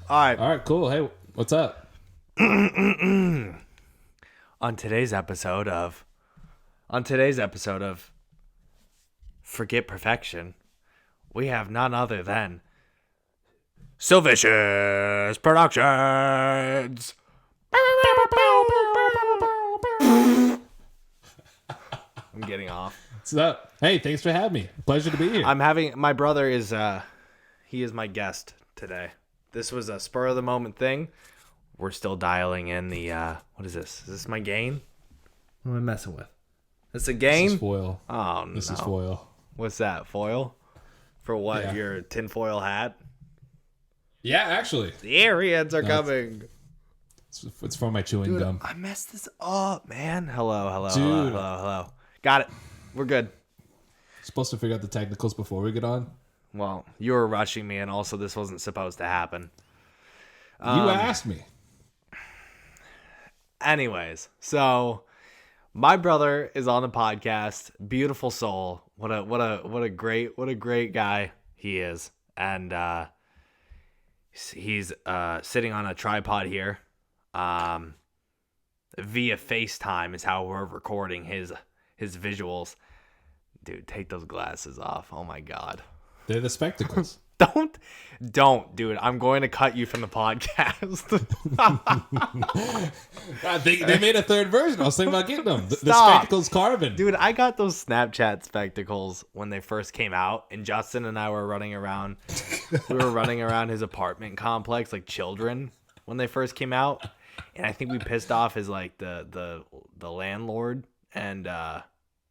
All right, cool. Hey, what's up? On today's episode of Forget Perfection, we have none other than Silvicious Productions. I'm getting off. What's up? Hey, thanks for having me. Pleasure to be here. My brother is he is my guest today. This was a spur of the moment thing. We're still dialing in the what is this? Is this my gain? What am I messing with? It's a gain? This is foil. Oh no. This is foil. What's that? Foil? For what? Yeah. Your tinfoil hat? Yeah, actually. The aliens are coming. It's for my chewing gum. I messed this up, man. Hello. Dude. Hello. Got it. We're good. Supposed to figure out the technicals before we get on. Well, you were rushing me, and also this wasn't supposed to happen. You asked me. Anyways, so my brother is on the podcast. Beautiful soul. What a great guy he is. And he's sitting on a tripod here. Via FaceTime is how we're recording his visuals. Dude, take those glasses off. Oh my god. They're the spectacles. Don't, dude. I'm going to cut you from the podcast. God, they made a third version. I was thinking about getting them. The Stop. spectacles carbon. Dude, I got those Snapchat spectacles when they first came out, and Justin and I were running around. We were running around his apartment complex like children when they first came out, and I think we pissed off his like the landlord, and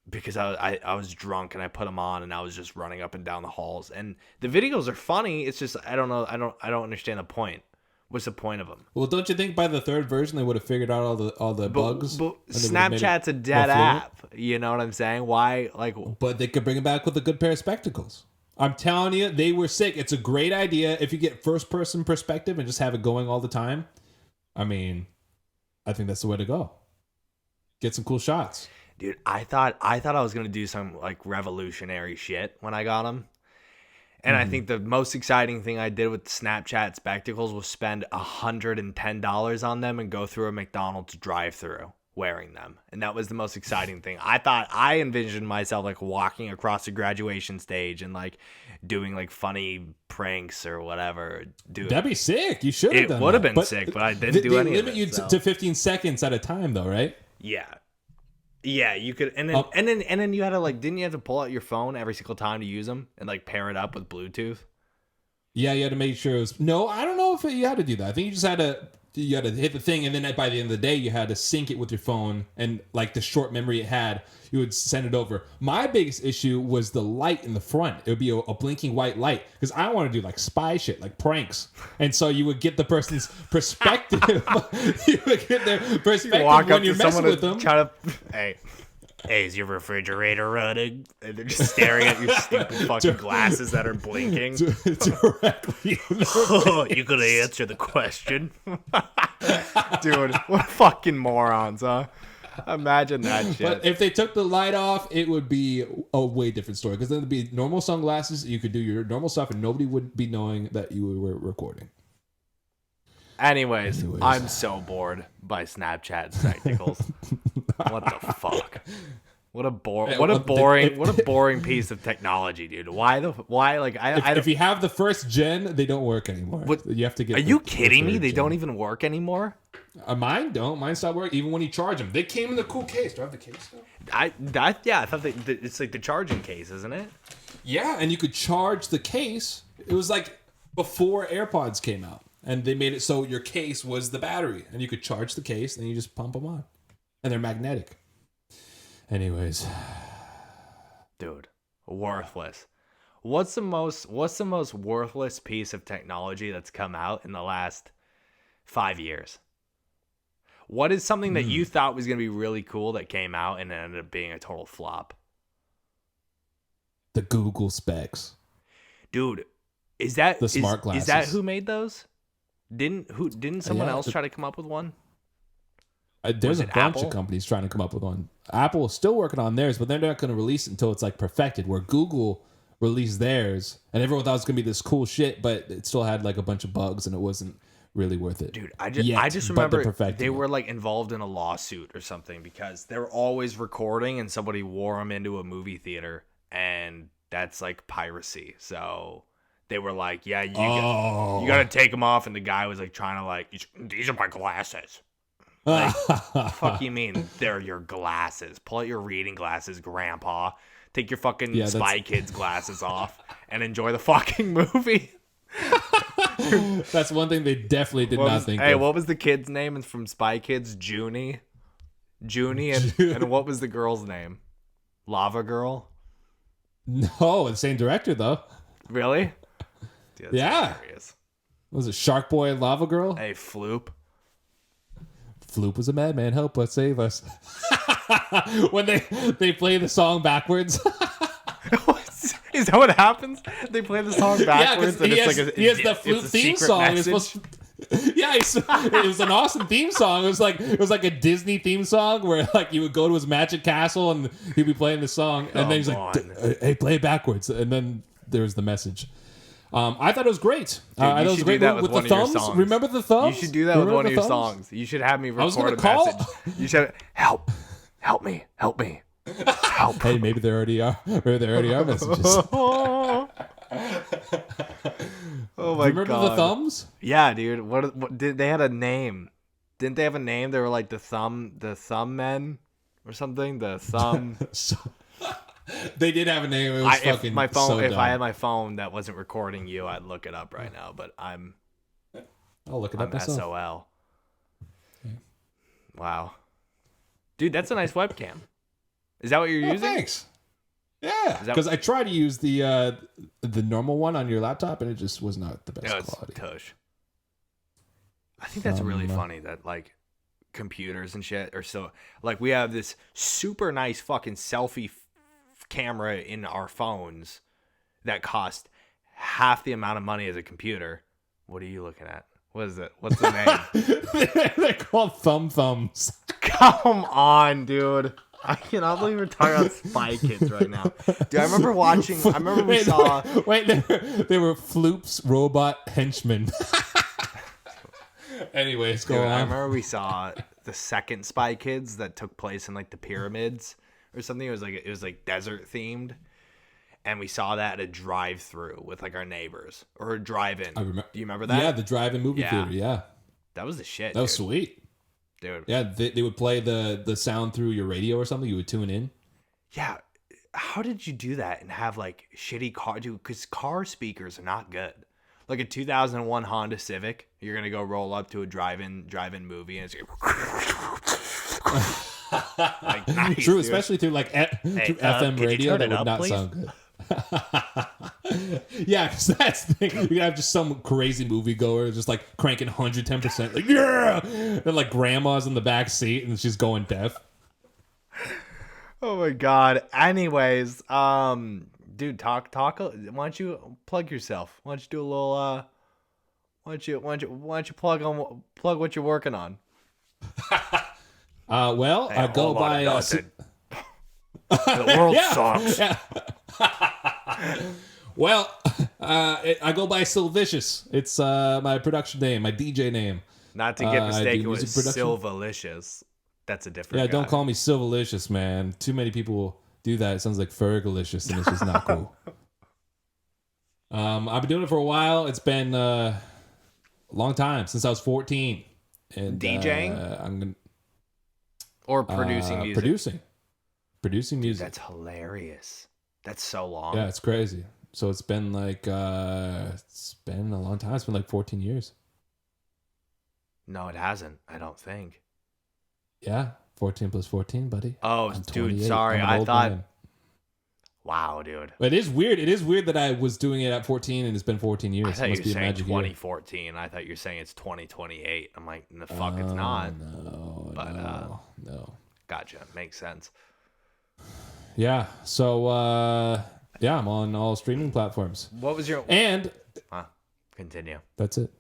because I was drunk and I put them on and I was just running up and down the halls, and the videos are funny. It's just I don't know. I don't understand the point. What's the point of them? Well, don't you think by the third version they would have figured out all the bugs? But and they would have made Snapchat's a it dead more fluent? app. You know what I'm saying? Why But they could bring it back with a good pair of spectacles. I'm telling you, they were sick. It's a great idea if you get first-person perspective and just have it going all the time. I mean, I think that's the way to go. Get some cool shots. Dude, I thought I was gonna do some like revolutionary shit when I got them, and I think the most exciting thing I did with Snapchat spectacles was spend $110 on them and go through a McDonald's drive-through wearing them, and that was the most exciting thing. I envisioned myself like walking across the graduation stage and like doing like funny pranks or whatever. Dude, That'd be sick. You should have done it would have that. been sick, but I didn't do any of it. They limit you so. to 15 seconds at a time, though, right? Yeah, you could, and then you had to like, didn't you have to pull out your phone every single time to use them and like pair it up with Bluetooth? Yeah, you had to make sure it was. No, I don't know if you had to do that. I think you just had to. You had to hit the thing, and then by the end of the day, you had to sync it with your phone, and like the short memory it had, you would send it over. My biggest issue was the light in the front. It would be a blinking white light because I want to do like spy shit, like pranks, and so you would get the person's perspective. You would get their perspective when you're messing with them. Hey, is your refrigerator running? And they're just staring at your stupid fucking glasses that are blinking. Directly. Oh, you could answer the question. Dude, what fucking morons, huh? Imagine that shit. But if they took the light off, it would be a way different story. Because then it'd be normal sunglasses. You could do your normal stuff, and nobody would be knowing that you were recording. Anyways, I'm so bored by Snapchat spectacles. What the fuck? What a boring piece of technology, dude. If you have the first gen, they don't work ananymore. You have to get. Are you kidding me? They don't even work anymore. Mine don't. Mine stop working even when you charge them. They came in the cool case. Do I have the case now? I thought it's like the charging case, isn't it? Yeah, and you could charge the case. It was like before AirPods came out, and they made it so your case was the battery, and you could charge the case, and you just pump them on, and they're magnetic. Anyways, dude, worthless. What's the most worthless piece of technology that's come out in the last 5 years? What is something that you thought was going to be really cool that came out and ended up being a total flop? The Google specs. Dude, is that the smart glasses? Is that who made those? Didn't someone else try to come up with one? There's a bunch of companies trying to come up with one. Apple is still working on theirs, but they're not going to release it until it's like perfected. Where Google released theirs, and everyone thought it was gonna be this cool shit, but it still had like a bunch of bugs, and it wasn't really worth it. Dude, I just but they're remember perfecting they it. were like involved in a lawsuit or something because they were always recording and somebody wore them into a movie theater, and that's like piracy. So they were like, yeah, you got to take them off, and the guy was like trying to like, these are my glasses. Like, fuck you mean they're your glasses? Pull out your reading glasses, Grandpa. Take your fucking Spy Kids glasses off and enjoy the fucking movie. That's one thing they definitely did not think of. Hey, what was the kid's name from Spy Kids? Junie, and what was the girl's name? Lava Girl? No, the same director though. Really? Dude, yeah. Hilarious. Was it Shark Boy and Lava Girl? Hey, Floop. Floop was a madman. Help us, save us. When they play the song backwards. Is that what happens? They play the song backwards, and he has the Floop theme song. It was an awesome theme song. It was like a Disney theme song where like you would go to his magic castle and he'd be playing the song, and then he's like, "Hey, play it backwards," and then there's the message. I thought it was great. Dude, I thought it was great with the thumbs. Remember the thumbs? You should do that with one of your songs. You should have me record a message. You should help me. Hey, maybe there already are. Maybe there already are messages. Oh my god! Remember the thumbs? Yeah, dude. What did they had a name? Didn't they have a name? They were like the thumb men or something. The thumb. They did have a name. It was if my phone, so if dumb. I had my phone that wasn't recording you, I'd look it up right now. But I'll look it up myself. SOL. Okay. Wow, dude, that's a nice webcam. Is that what you're using? Thanks. Yeah, because I tried to use the normal one on your laptop, and it just was not the best quality. Tush. I think that's really funny that like computers and shit are so like we have this super nice fucking selfie camera in our phones that cost half the amount of money as a computer. What are you looking at? What is it? What's the name? They're called thumbs. Come on, dude. I cannot believe we're talking about Spy Kids right now. Dude, I remember watching. I remember we saw. Wait, they were Floop's robot henchmen. Anyways, go on. I remember we saw the second Spy Kids that took place in like the pyramids or something. It was like desert themed, and we saw that at a drive-through with like our neighbors or a drive-in. Do you remember that? Yeah, the drive-in movie theater. Yeah, that was the shit. That was sweet. Dude. Yeah, they would play the sound through your radio or something. You would tune in. Yeah. How did you do that and have like shitty car? Dude, because car speakers are not good. Like a 2001 Honda Civic, you're going to go roll up to a drive-in movie and it's like, nice, true, dude. Especially through like through FM radio. That would not please? sound good. Yeah, because that's the thing. You could have just some crazy moviegoer just like cranking 110%, like yeah, and like grandma's in the back seat and she's going deaf. Oh my god. Anyways, dude, talk. Why don't you plug yourself? Why don't you do a little? Why don't you plug what you're working on? Well, I go by. The world sucks. Yeah. Well, I go by Silvicious. It's my production name, my DJ name. Not to get mistaken with Silvalicious. That's a different guy. Don't call me Silvalicious, man. Too many people do that. It sounds like Fergalicious, and it's just not cool. I've been doing it for a while. It's been a long time, since I was 14. And DJing? I'm gonna or producing music? Producing music. Dude, that's hilarious. That's so long. Yeah, it's crazy. So it's been like it's been a long time. It's been like 14 years. No, it hasn't. I don't think. Yeah, 14 plus 14, buddy. Oh, dude, sorry. I thought. Man. Wow, dude. But it is weird. It is weird that I was doing it at 14 and it's been 14 years. I thought you were saying 2014. Year. I thought you were saying it's 2028. I'm like, the fuck, it's not. No. Gotcha. Makes sense. Yeah. So, yeah, I'm on all streaming platforms. What was your... And... Continue. That's it.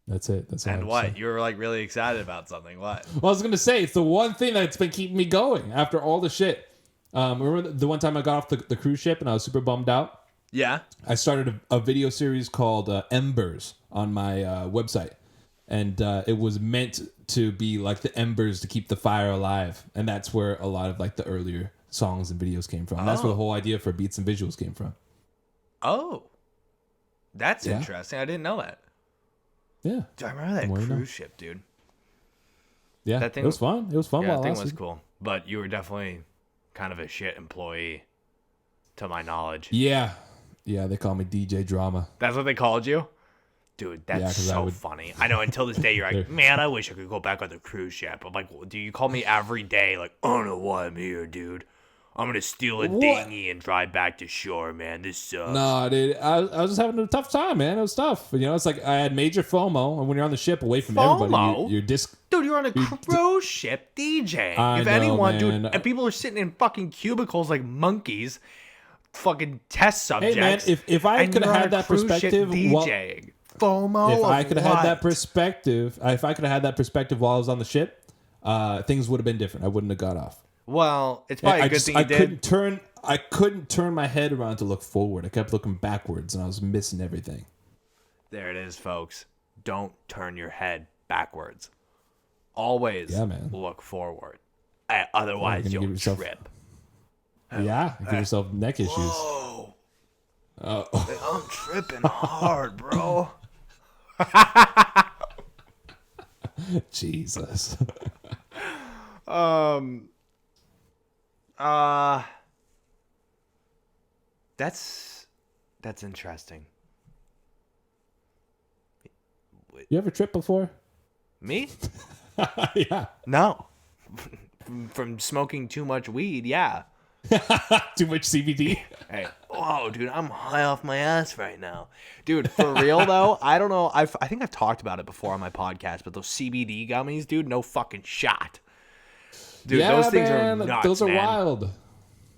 That's all. And what? You were like really excited about something. What? Well, I was going to say, it's the one thing that's been keeping me going after all the shit. Remember the one time I got off the cruise ship and I was super bummed out? Yeah. I started a video series called Embers on my website. And it was meant to be like the embers to keep the fire alive. And that's where a lot of like the earlier songs and videos came from. That's where the whole idea for Beats and Visuals came from. Oh. That's interesting. I didn't know that. Yeah. Dude, I remember that cruise ship, dude. Yeah, that thing, it was fun. It was fun Yeah, while that it thing lasted. was cool. But you were definitely kind of a shit employee, to my knowledge. Yeah. Yeah, they call me DJ Drama. That's what they called you? Dude, that's so funny. I know, until this day, you're like, man, I wish I could go back on the cruise ship. I'm like, well, do you call me every day? Like, I don't know why I'm here, dude. I'm going to steal a dinghy and drive back to shore, man. This sucks. No, dude. I was just having a tough time, man. It was tough. You know, it's like I had major FOMO. And when you're on the ship away from everybody, you're Dude, you're on a cruise ship DJing. If anyone, dude, and people are sitting in fucking cubicles like monkeys, fucking test subjects. Hey, man, if I could have had that perspective, DJing. FOMO. If I could have had that perspective, while I was on the ship, things would have been different. I wouldn't have got off. Well, it's probably a good thing you did. I couldn't turn my head around to look forward. I kept looking backwards, and I was missing everything. There it is, folks. Don't turn your head backwards. Always look forward. Otherwise, you'll trip. Yeah, give yourself neck issues. Whoa. I'm tripping hard, bro. Jesus. That's interesting. You ever tripped before? Me? Yeah. No. From smoking too much weed, yeah. Too much CBD? Hey, whoa, dude, I'm high off my ass right now. Dude, for real, though, I don't know. I think I've talked about it before on my podcast, but those CBD gummies, dude, no fucking shot. Dude, yeah, those things man, are nuts, those are wild.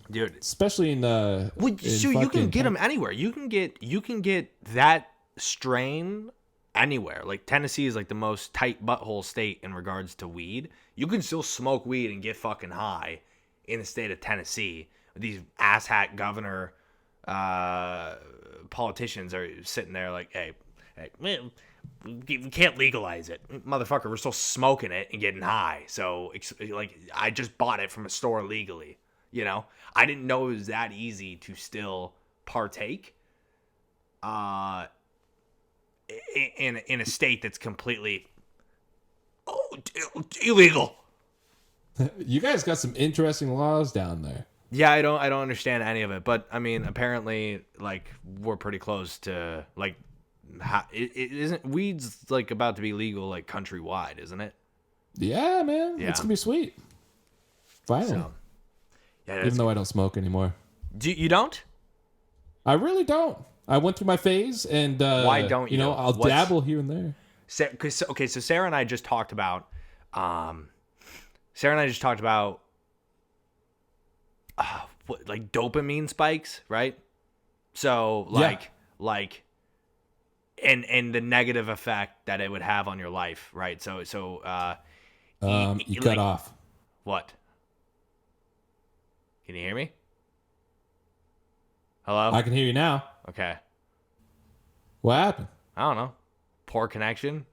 Dude. Especially in the... Well, so you can get them anywhere. You can get that strain anywhere. Like, Tennessee is like the most tight butthole state in regards to weed. You can still smoke weed and get fucking high in the state of Tennessee. These asshat governor politicians are sitting there like, hey, man, we can't legalize it. Motherfucker, we're still smoking it and getting high. So, like, I just bought it from a store legally, you know? I didn't know it was that easy to still partake in a state that's completely illegal. You guys got some interesting laws down there. Yeah, I don't understand any of it, but I mean, apparently, like, we're pretty close to, like, it isn't weed's like about to be legal like countrywide, isn't it? Yeah, man, it's gonna be sweet. Finally, so, yeah, even though I don't smoke anymore. You don't? I really don't. I went through my phase, and why don't you? I'll dabble here and there. So Sarah and I just talked about. Sarah and I just talked about like dopamine spikes, right? So like and the negative effect that it would have on your life, right? So you cut off. What? Can you hear me? Hello? I can hear you now. Okay. What happened? I don't know. Poor connection.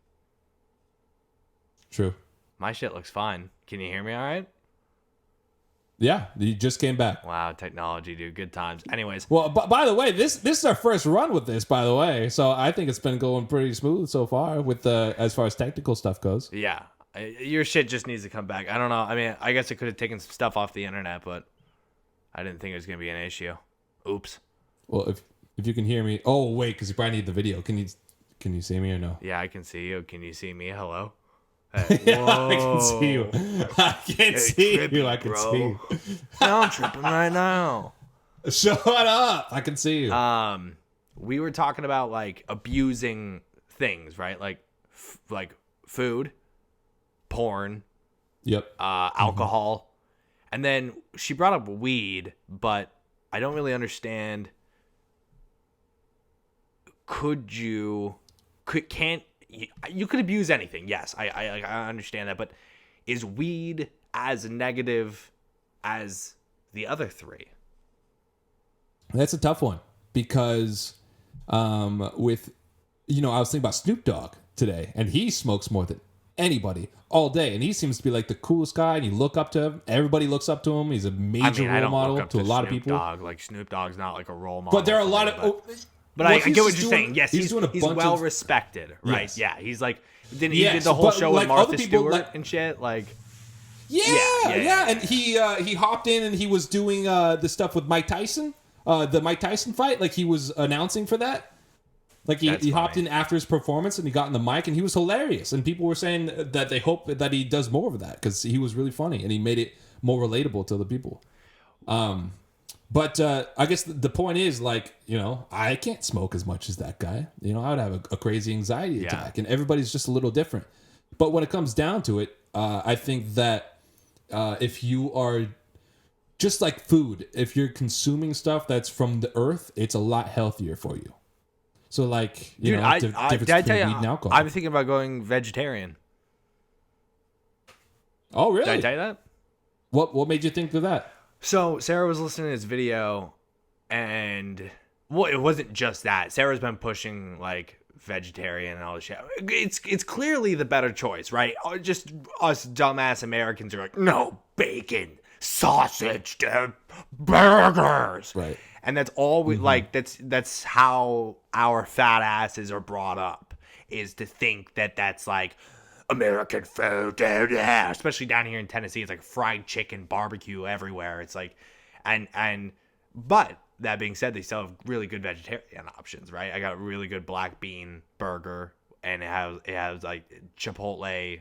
True. My shit looks fine. Can you hear me all right? Yeah, you just came back. Wow, technology, dude. Good times. Anyways. Well, by the way, this is our first run with this, by the way. So I think it's been going pretty smooth so far with as far as technical stuff goes. Yeah. Your shit just needs to come back. I don't know. I mean, I guess I could have taken some stuff off the internet, but I didn't think it was going to be an issue. Oops. Well, if you can hear me. Oh, wait, because you probably need the video. Can you see me or no? Yeah, I can see you. Can you see me? Hello? Yeah, I can see you. I can't see Trippy, you. I can bro. see you. No, I'm tripping right now. Shut up. I can see you. We were talking about like abusing things, right? Like food, porn, yep, alcohol. And then she brought up weed, but I don't really understand. You could abuse anything. Yes, I understand that, but is weed as negative as the other three? That's a tough one because with, I was thinking about Snoop Dogg today, and he smokes more than anybody all day, and he seems to be like the coolest guy, and you look up to him. Everybody looks up to him. He's a major role model to a lot of people. Like Snoop Dogg's not like a role model. But there are a lot of... But I get what you're saying. Yes, he's well respected, right? Yes. Yeah, he's like... He did the whole show with Martha Stewart and shit, like... Yeah. And he hopped in and he was doing the stuff with Mike Tyson, the Mike Tyson fight. Like he was announcing for that. Like he hopped in after his performance and he got in the mic and he was hilarious. And people were saying that they hope that he does more of that because he was really funny and he made it more relatable to the people. But I guess the point is, like, I can't smoke as much as that guy. I would have a crazy anxiety attack, and everybody's just a little different. But when it comes down to it, I think that if you are just like food, if you're consuming stuff that's from the earth, it's a lot healthier for you. So, like, did I tell you, weed and alcohol. I'm thinking about going vegetarian. Oh, really? Did I tell you that? What made you think of that? So Sarah was listening to this video, and it wasn't just that. Sarah's been pushing like vegetarian and all this shit. It's clearly the better choice, right? Just us dumbass Americans are like, no, bacon, sausage, burgers, right? And that's all we like. That's how our fat asses are brought up, is to think that that's like American food, yeah. Especially down here in Tennessee, it's like fried chicken, barbecue everywhere. It's like, but that being said, they still have really good vegetarian options, right? I got a really good black bean burger, and it has like chipotle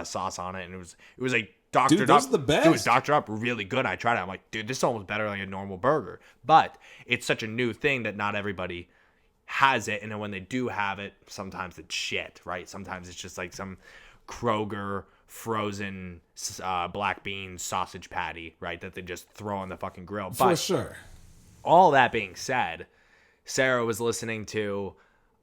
sauce on it, and it was like doctored up. Those are the best. It was doctored up really good. I tried it. I'm like, dude, this is almost better than a normal burger. But it's such a new thing that not everybody has it, and then when they do have it, sometimes it's shit, right? Sometimes it's just like some Kroger frozen black bean sausage patty, right, that they just throw on the fucking grill. But for sure. All that being said, Sarah was listening to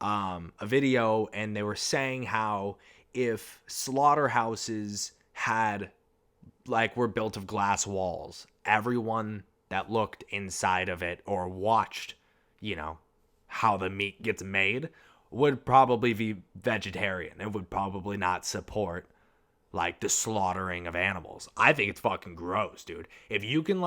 a video, and they were saying how if slaughterhouses were built of glass walls, everyone that looked inside of it or watched, how the meat gets made would probably be vegetarian and would probably not support like the slaughtering of animals. I think it's fucking gross, dude. If you can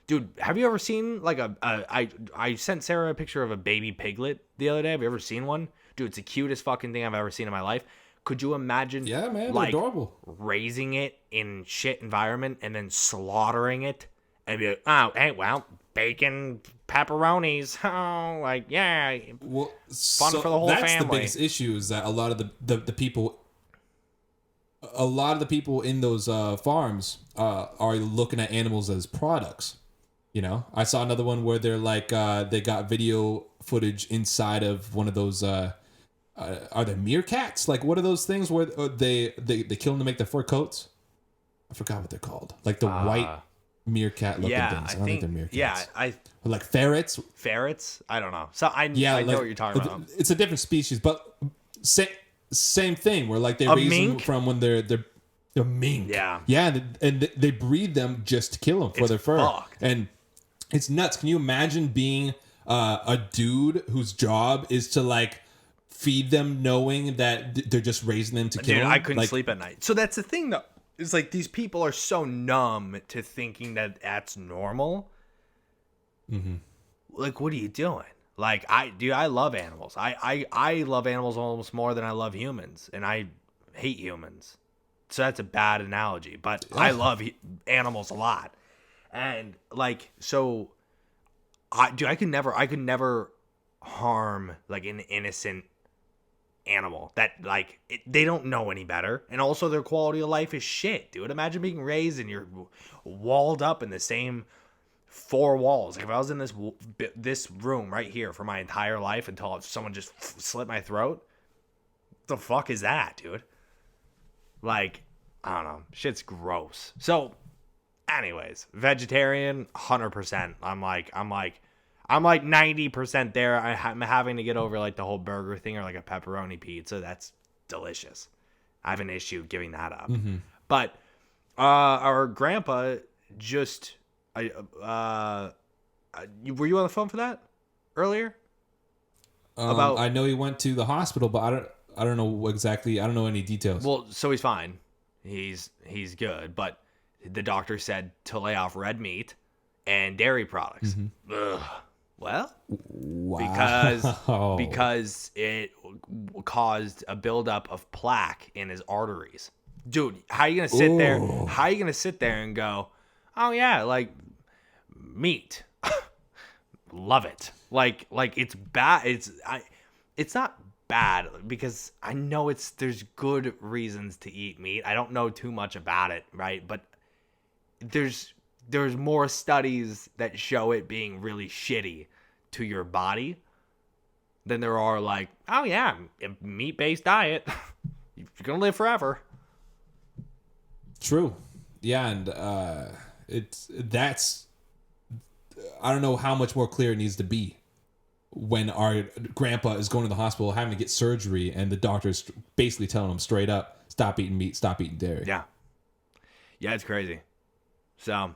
dude, have you ever seen like I sent Sarah a picture of a baby piglet the other day. Have you ever seen one? Dude, it's the cutest fucking thing I've ever seen in my life. Could you imagine adorable, raising it in shit environment and then slaughtering it and be like, oh, hey, well, bacon, pepperonis, fun for the whole family. That's the biggest issue, is that a lot of the people in those farms are looking at animals as products. I saw another one where they're like they got video footage inside of one of those are they meerkats? Like, what are those things where they kill them to make their fur coats? I forgot what they're called. Like the white meerkat looking things. I don't think they're meerkats. Yeah, or like ferrets. Ferrets? I don't know. So I know what you're talking about. It's a different species, but same thing where like they raise them from when they're a mink. Yeah, and they breed them just to kill them for their fur. Fucked. And it's nuts. Can you imagine being a dude whose job is to like feed them, knowing that they're just raising them to kill them? I couldn't sleep at night. So that's the thing, though. It's like these people are so numb to thinking that that's normal. Mm-hmm. Like, what are you doing? Like, I love animals. I love animals almost more than I love humans, and I hate humans. So that's a bad analogy, but I love animals a lot. And like, so I could never harm like an innocent animal that like they don't know any better, and also their quality of life is shit, dude. Imagine being raised and you're walled up in the same four walls. Like if I was in this room right here for my entire life until someone just slit my throat, the fuck is that, dude? Like, I don't know, shit's gross. So anyways, vegetarian 100%. I'm like 90% there. I'm having to get over like the whole burger thing or like a pepperoni pizza. That's delicious. I have an issue giving that up. Mm-hmm. But our grandpa just, were you on the phone for that earlier? about? I know he went to the hospital, but I don't know exactly. I don't know any details. Well, so he's fine. He's good, but the doctor said to lay off red meat and dairy products. Ugh. Well, Wow. because it caused a buildup of plaque in his arteries. Dude, how are you gonna sit there? How are you gonna sit there and go, oh yeah, like meat, love it. Like it's bad. It's not bad because I know there's good reasons to eat meat. I don't know too much about it, right? But there's more studies that show it being really shitty to your body than there are like, oh yeah, meat-based diet. You're gonna live forever. True. Yeah, and that's I don't know how much more clear it needs to be when our grandpa is going to the hospital having to get surgery and the doctor's basically telling him straight up, stop eating meat, stop eating dairy. Yeah, it's crazy. So I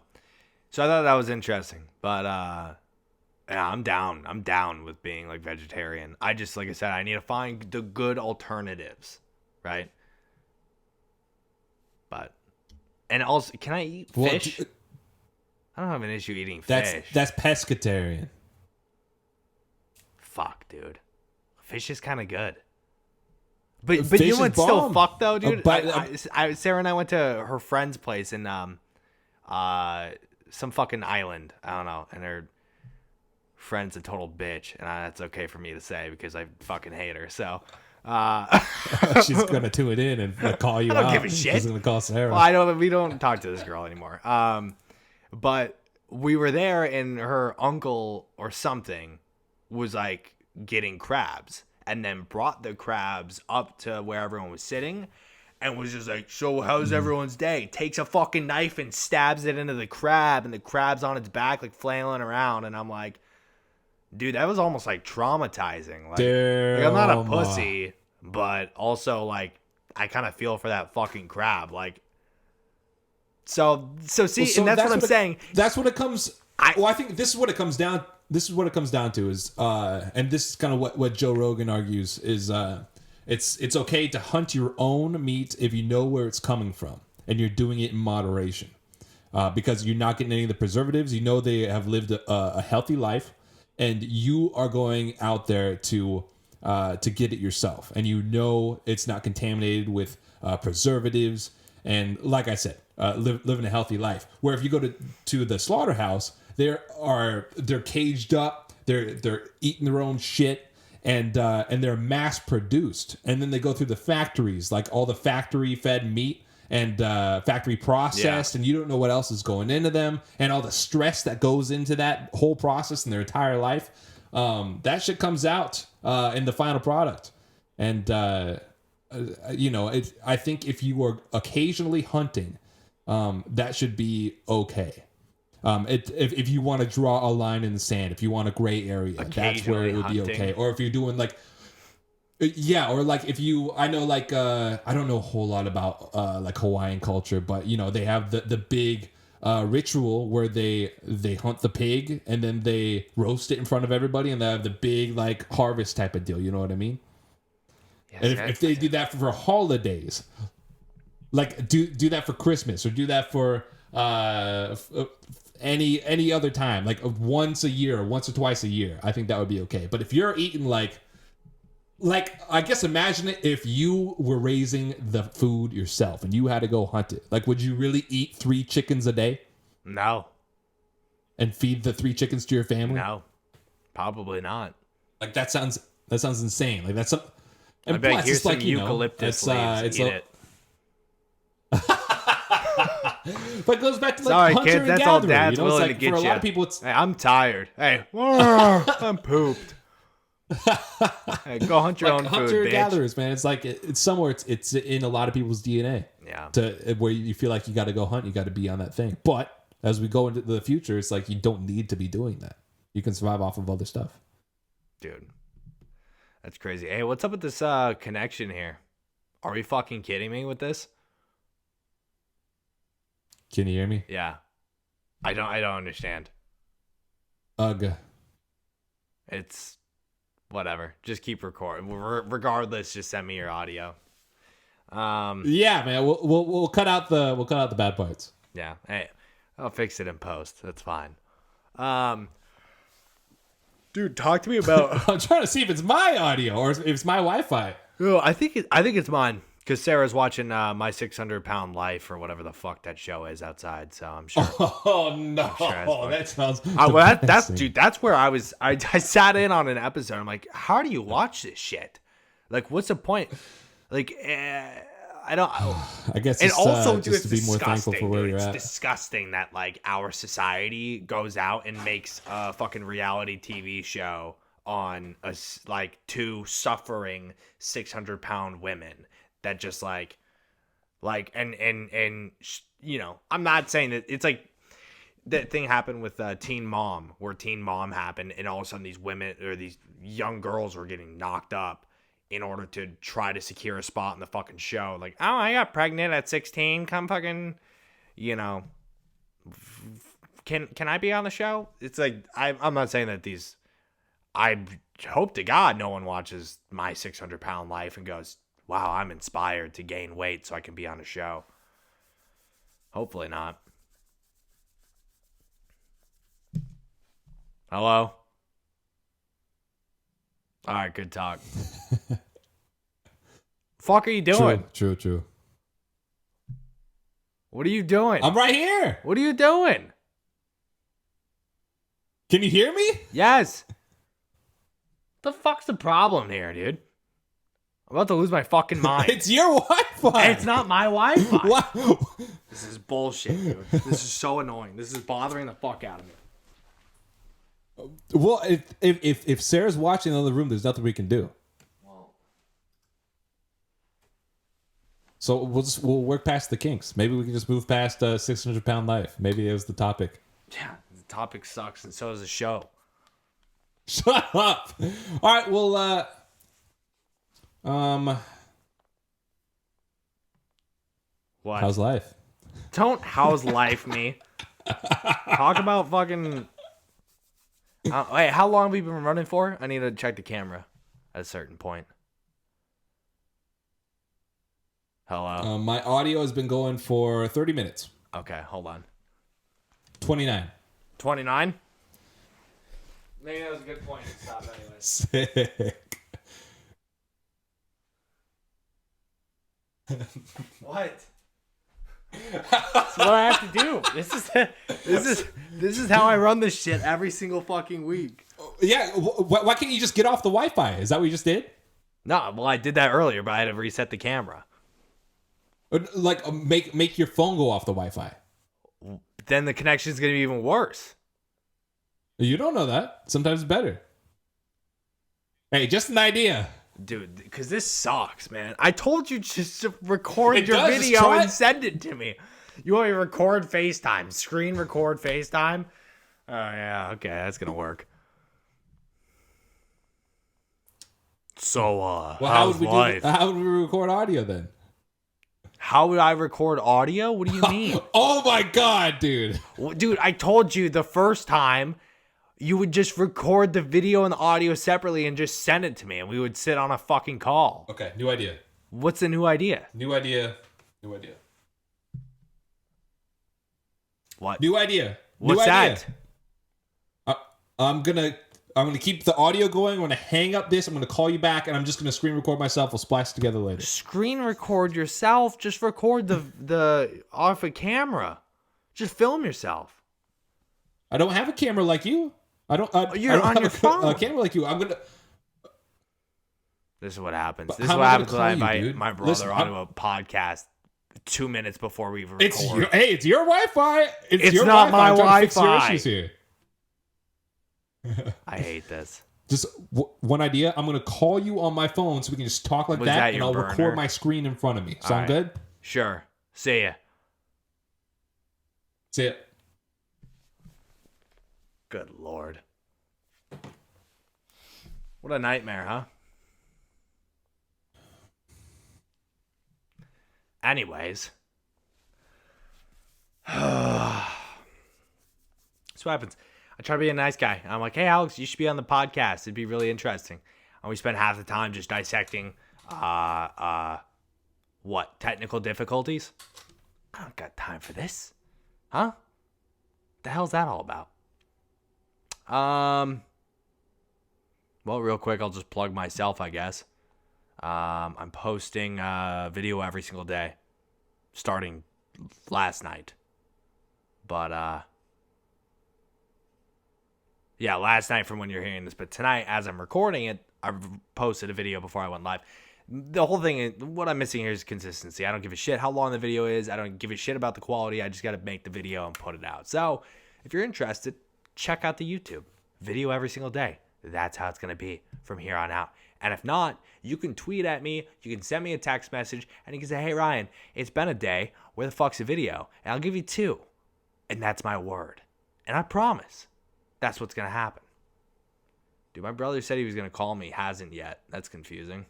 thought that was interesting, but yeah, I'm down with being like vegetarian. I just, like I said, I need to find the good alternatives, right? But and also, can I eat fish? I don't have an issue eating fish. That's pescatarian. Fuck, dude. Fish is kind of good. But you know what's still fucked though, dude? Sarah and I went to her friend's place in some fucking island. I don't know, and her friend's a total bitch, and that's okay for me to say because I fucking hate her. So she's gonna tune it in and call you out. I don't give a shit. She's gonna call Sarah. Well, we don't talk to this girl anymore. But we were there, and her uncle or something was like getting crabs, and then brought the crabs up to where everyone was sitting, and was just like, so how's everyone's day? Takes a fucking knife and stabs it into the crab, and the crab's on its back like flailing around, and I'm like, dude, that was almost like traumatizing. Like I'm not a pussy, but also like I kind of feel for that fucking crab. Like, so see, and that's what I'm saying. That's what it comes. I think this is what it comes down. This is what it comes down to is, and this is kind of what Joe Rogan argues is, it's okay to hunt your own meat if you know where it's coming from and you're doing it in moderation, because you're not getting any of the preservatives. You know they have lived a healthy life, and you are going out there to get it yourself, and you know it's not contaminated with preservatives. And like I said, living a healthy life. Where if you go to the slaughterhouse, they're caged up, they're eating their own shit, and they're mass produced, and then they go through the factories, like all the factory fed meat and factory processed, and you don't know what else is going into them, and all the stress that goes into that whole process in their entire life. That shit comes out in the final product, and I think if you are occasionally hunting, that should be okay. If you want to draw a line in the sand, if you want a gray area, that's where it would be okay. Or if you're doing like, or like if you, I know like, I don't know a whole lot about like Hawaiian culture, but you know, they have the big ritual where they hunt the pig and then they roast it in front of everybody, and they have the big like harvest type of deal. You know what I mean? Yes, and if they do that for holidays, like do that for Christmas, or do that for any other time, like once a year, once or twice a year, I think that would be okay. But if you're eating like I guess imagine it if you were raising the food yourself and you had to go hunt it. Like, would you really eat 3 chickens a day? No. And feed the 3 chickens to your family? No, probably not. Like that sounds insane. Like that's I bet here's some eucalyptus leaves. Eat it. But it goes back to like sorry, hunter kids, and that's gatherer. all dad's willing like, to get for you. A lot of people, it's hey, I'm tired. Hey, I'm pooped. Hey, go hunt your own hunter food, and bitch. gatherers, man. It's like it's somewhere. It's in a lot of people's DNA. Yeah. To where you feel like you got to go hunt, you got to be on that thing. But as we go into the future, it's like you don't need to be doing that. You can survive off of other stuff. Dude, that's crazy. Hey, what's up with this connection here? Are we fucking kidding me with this? Can you hear me? Yeah. I don't understand. Ugh. It's whatever. Just keep recording. Regardless, just send me your audio. Yeah, man. We'll cut out the bad parts. Yeah. Hey, I'll fix it in post. That's fine. Dude, talk to me about. I'm trying to see if it's my audio or if it's my Wi-Fi. Oh, I think it's mine because Sarah's watching My 600-Pound Life or whatever the fuck that show is outside. So I'm sure. Oh no, sure that sounds. Well, that's dude. That's where I was. I sat in on an episode. I'm like, how do you watch this shit? Like, what's the point? Like, I don't. I guess. And It's, also, dude, just it's to be more thankful disgusting. for where Dude. you're It's at. disgusting that like our society goes out and makes a fucking reality TV show on like two suffering 600-pound women that just like and you know, I'm not saying that it's like that thing happened with Teen Mom, where Teen Mom happened, and all of a sudden these women or these young girls were getting knocked up in order to try to secure a spot in the fucking show. Like, oh, I got pregnant at 16. Come fucking, you know, can I be on the show? It's like, I'm not saying that these, I hope to God no one watches My 600-Pound Life and goes, wow, I'm inspired to gain weight so I can be on a show. Hopefully not. Hello? All right, good talk. Fuck are you doing? True. What are you doing? I'm right here. What are you doing? Can you hear me? Yes. The fuck's the problem here, dude? I'm about to lose my fucking mind. It's your Wi-Fi. It's not my Wi-Fi. What? This is bullshit, dude. This is so annoying. This is bothering the fuck out of me. Well, if Sarah's watching in the other room, there's nothing we can do. So we'll work past the kinks. Maybe we can just move past 600-pound life. Maybe it was the topic. Yeah, the topic sucks, and so does the show. Shut up. All right. Well, What? how's life? Don't how's life me. Talk about fucking. Wait, how long have we been running for? I need to check the camera at a certain point. Hello. My audio has been going for 30 minutes. Okay, hold on. 29. 29? Maybe that was a good point to stop anyway. Sick. What? That's what I have to do. This is how I run this shit every single fucking week. Yeah. Why can't you just get off the Wi-Fi? Is that what you just did? No, well, I did that earlier, but I had to reset the camera. Like make your phone go off the Wi-Fi. Then the connection's gonna be even worse. You don't know that. Sometimes it's better. Hey, just an idea. Dude, because this sucks, man. I told you just to record It your does, just video try and it. send it to me. You want me to record FaceTime? Screen record FaceTime? Oh, yeah, okay, that's going to work. So, Well, how's life? how would we record audio then? How would I record audio? What do you mean? Oh my god, dude. Well, dude, I told you the first time you would just record the video and the audio separately and just send it to me, and we would sit on a fucking call. Okay, new idea. What's the new idea? New idea. What? New idea. What's that? I'm gonna keep the audio going. I'm gonna hang up this. I'm gonna call you back, and I'm just gonna screen record myself. We'll splice together later. Screen record yourself. Just record the off a camera. Just film yourself. I don't have a camera like you. You're I don't on have your phone. a camera like you. I'm gonna. This is what happens. But This is how what am I happens gonna when I call you, invite dude? my brother Listen, onto a podcast 2 minutes before we record. It's your Wi-Fi. It's your not my I'm trying to fix your Wi-Fi. issues here. I hate this. Just one idea. I'm gonna call you on my phone so we can just talk like Was that, that and your I'll burner? record my screen in front of me. Sound All right. good? Sure. See ya. That's it. Good Lord. What a nightmare, huh? Anyways. That's what happens. I try to be a nice guy. I'm like, hey, Alex, you should be on the podcast. It'd be really interesting. and we spend half the time just dissecting technical difficulties. I don't got time for this. Huh? The hell's that all about? Well, real quick, I'll just plug myself, I guess. I'm posting video every single day, starting last night. But, yeah, last night from when you're hearing this. But tonight, as I'm recording it, I've posted a video before I went live. The whole thing is, what I'm missing here is consistency. I don't give a shit how long the video is. I don't give a shit about the quality. I just got to make the video and put it out. So, if you're interested, check out the YouTube. Video every single day. That's how it's going to be from here on out. And if not, you can tweet at me, you can send me a text message, and you can say, hey, Ryan, it's been a day. Where the fuck's the video? And I'll give you 2. And that's my word. And I promise that's what's going to happen. Dude, my brother said he was going to call me. Hasn't yet. That's confusing.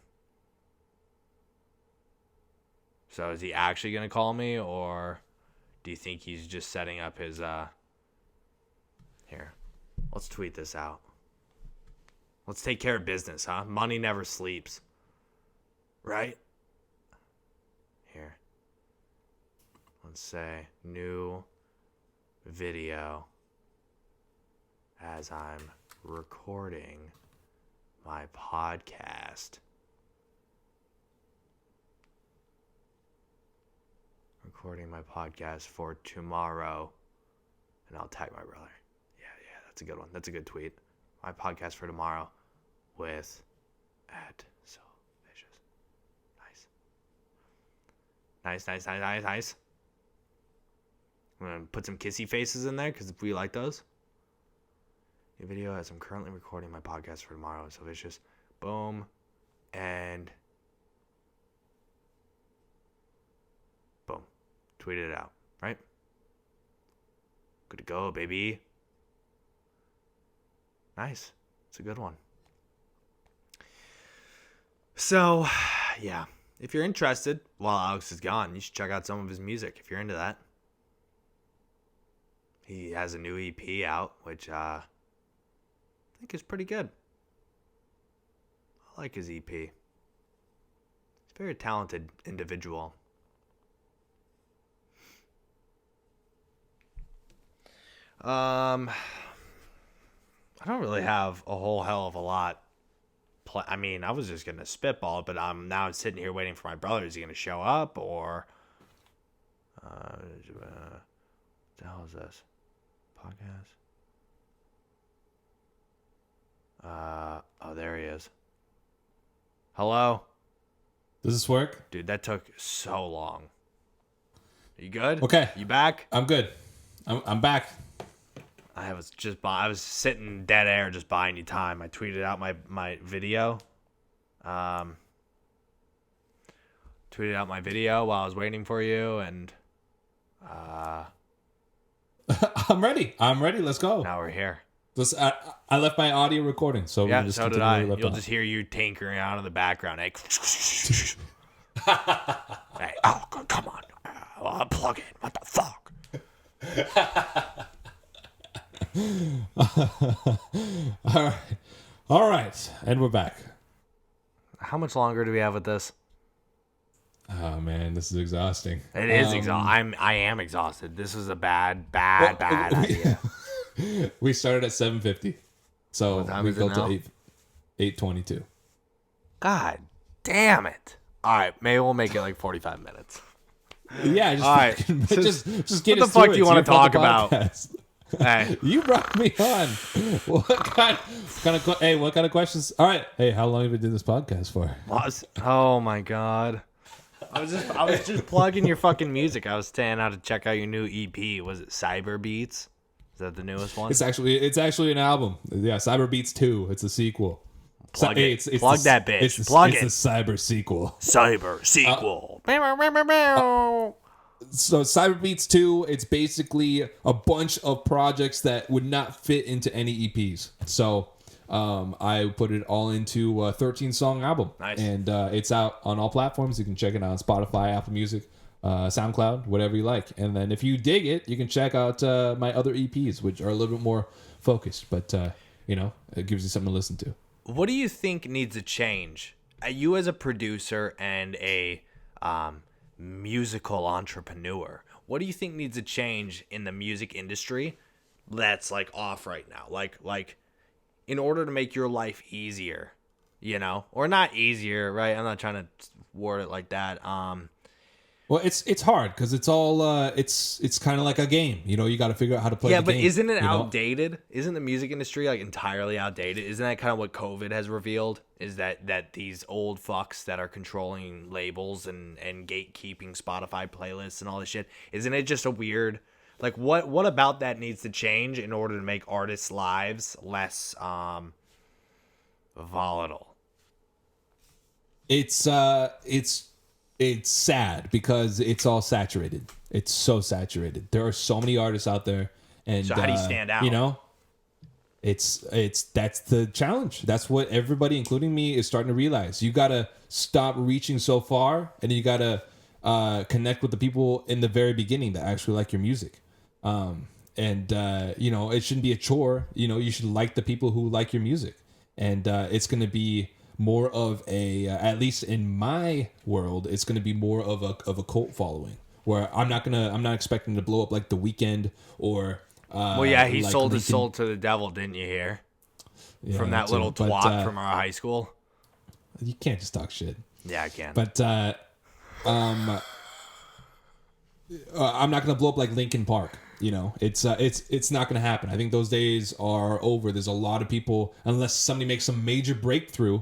So is he actually going to call me, or do you think he's just setting up his... Here, let's tweet this out. Let's take care of business, huh? Money never sleeps. Right? Here. Let's say new video as I'm recording my podcast. Recording my podcast for tomorrow. And I'll tag my brother. Yeah, that's a good one. That's a good tweet. My podcast for tomorrow with @SoVicious. Nice. I'm going to put some kissy faces in there because we like those. New video as I'm currently recording my podcast for tomorrow. So vicious. Boom. And boom. Tweeted it out. Right? Good to go, baby. Nice. It's a good one. So, yeah. If you're interested, while Alex is gone, you should check out some of his music if you're into that. He has a new EP out, which I think is pretty good. I like his EP. He's a very talented individual. I don't really have a whole hell of a lot. I mean, I was just going to spitball it, but I'm now sitting here waiting for my brother. Is he going to show up, or... what the hell is this? Podcast? Oh, there he is. Hello? Does this work? Dude, that took so long. You good? Okay. You back? I'm good. I'm back. I was sitting dead air just buying you time. I tweeted out my video. Tweeted out my video while I was waiting for you, and I'm ready. Let's go. now we're here. I left my audio recording, so Yeah, we'll just so did continue I. where we left You'll off. just hear you tinkering out in the background. Hey, hey, oh, come on. Unplug it. What the fuck? All right, and we're back. How much longer do we have with this? Oh man, this is exhausting. It is exhausting. I am exhausted. This is a bad idea. We started at 7:50, so What time we is it go now? to 8:22. God damn it. All right, maybe we'll make it like 45 minutes. Yeah, just All right. just get What the us fuck through do it. you It's want your to talk fucking about? podcast. Hey, You brought me on. What kind of questions? All right. Hey, how long have you been doing this podcast for? oh my God. I was just plugging your fucking music. I was saying how to check out your new EP. Was it Cyber Beats? Is that the newest one? It's actually an album. Yeah, Cyber Beats 2. It's a sequel. Plug it. It's Plug that bitch. Plug it. It's the cyber sequel. Cyber sequel. So Cyber Beats 2, it's basically a bunch of projects that would not fit into any EPs. So I put it all into a 13-song album. Nice. And it's out on all platforms. You can check it out on Spotify, Apple Music, SoundCloud, whatever you like. And then if you dig it, you can check out my other EPs, which are a little bit more focused. But, it gives you something to listen to. What do you think needs to change? You as a producer and a musical entrepreneur, what do you think needs to change in the music industry that's like off right now? Like in order to make your life easier, or not easier, right? I'm not trying to word it like that. Well, it's hard because it's all it's kind of like a game. You got to figure out how to play. Yeah, the but game, isn't it outdated? Isn't the music industry like entirely outdated? Isn't that kind of what COVID has revealed? Is that these old fucks that are controlling labels and gatekeeping Spotify playlists and all this shit? Isn't it just a weird, like what about that needs to change in order to make artists' lives less volatile? It's sad because it's all saturated. It's so saturated. There are so many artists out there, and So how do you stand out? It's that's the challenge. That's what everybody, including me, is starting to realize. You gotta stop reaching so far, and you gotta connect with the people in the very beginning that actually like your music. It shouldn't be a chore. You should like the people who like your music, and it's gonna be more of a at least in my world, it's going to be more of a cult following where I'm not expecting to blow up like The Weeknd or Well, yeah, he like sold his Linkin. soul to the devil, didn't you hear? Yeah, From that too. little But, twat from our high school. you can't just talk shit. Yeah, I can. But I'm not going to blow up like Linkin Park. It's not going to happen. I think those days are over. There's a lot of people, unless somebody makes some major breakthrough,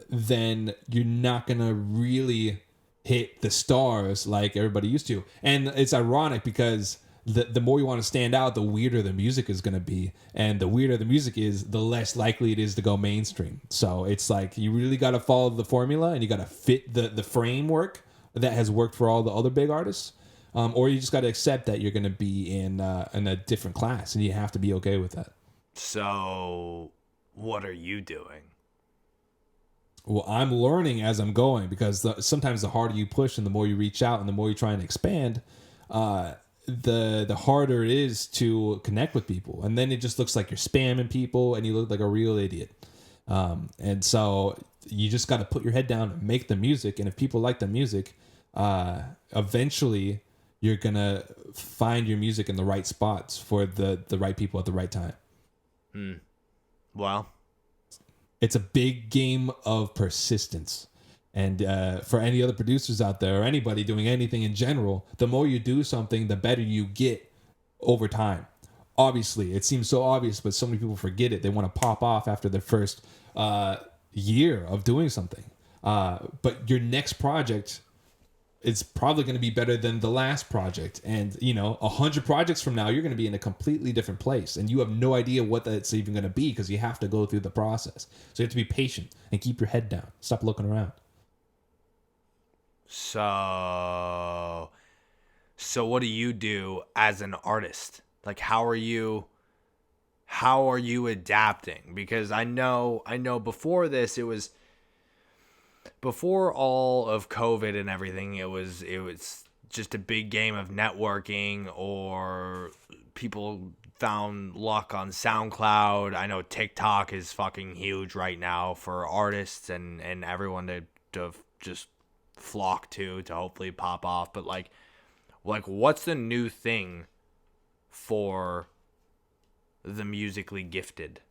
then you're not gonna really hit the stars like everybody used to. And it's ironic because the more you want to stand out, the weirder the music is gonna be, and the weirder the music is, the less likely it is to go mainstream. So it's like you really got to follow the formula, and you got to fit the framework that has worked for all the other big artists, or you just got to accept that you're gonna be in a different class, and you have to be okay with that. So, what are you doing? Well, I'm learning as I'm going because sometimes the harder you push and the more you reach out and the more you try and expand, the harder it is to connect with people. And then it just looks like you're spamming people and you look like a real idiot. And so you just got to put your head down and make the music. And if people like the music, eventually you're going to find your music in the right spots for the right people at the right time. Well, it's a big game of persistence. And for any other producers out there or anybody doing anything in general, the more you do something, the better you get over time. Obviously, it seems so obvious, but so many people forget it. They want to pop off after their first year of doing something. But your next project is probably going to be better than the last project. And, 100 projects from now, you're going to be in a completely different place. And you have no idea what that's even going to be because you have to go through the process. So you have to be patient and keep your head down. Stop looking around. So what do you do as an artist? Like, how are you adapting? Because I know before this, before all of COVID and everything, it was just a big game of networking, or people found luck on SoundCloud. I know TikTok is fucking huge right now for artists and everyone to just flock to hopefully pop off. But like what's the new thing for the musically gifted?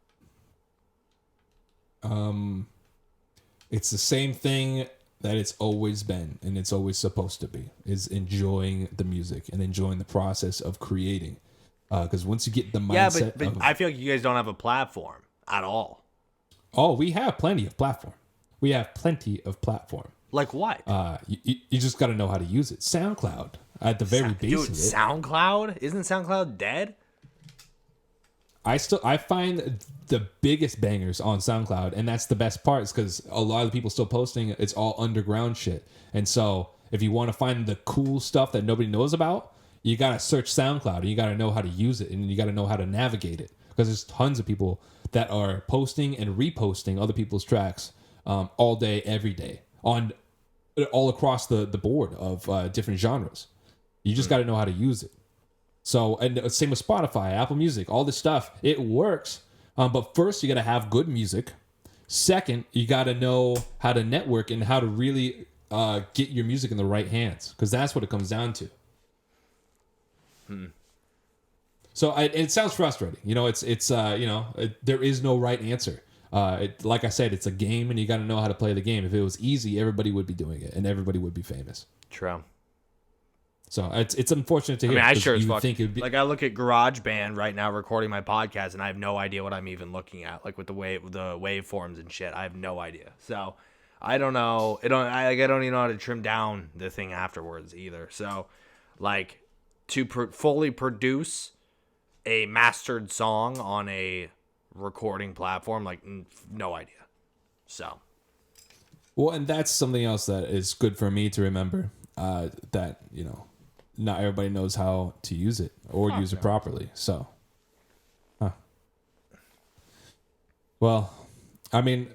It's the same thing that it's always been and it's always supposed to be, is enjoying the music and enjoying the process of creating. Because once you get the mindset but I feel like you guys don't have a platform at all. Oh, we have plenty of platform. Like what? You just got to know how to use it. SoundCloud at the very base Dude, of it. SoundCloud? Isn't SoundCloud dead? I find the biggest bangers on SoundCloud, and that's the best part, is because a lot of the people still posting it's all underground shit. And so if you want to find the cool stuff that nobody knows about, you got to search SoundCloud, and you got to know how to use it, and you got to know how to navigate it, because there's tons of people that are posting and reposting other people's tracks all day, every day, on all across the board of different genres. You just got to know how to use it. So, and same with Spotify, Apple Music, all this stuff, it works. But first you got to have good music, Second, you got to know how to network and how to really get your music in the right hands, because that's what it comes down to. So it sounds frustrating. There is no right answer. Like I said, it's a game, and you got to know how to play the game. If it was easy, everybody would be doing it, and everybody would be famous. True. So it's unfortunate to hear. I sure as fuck think it'd be, like I look at GarageBand right now recording my podcast, and I have no idea what I'm even looking at, like with the waveforms and shit. I have no idea. So I don't know. I don't even know how to trim down the thing afterwards either. So like to fully produce a mastered song on a recording platform, like no idea. So well, and that's something else that is good for me to remember, that not everybody knows how to use it or use it properly. So, well, I mean,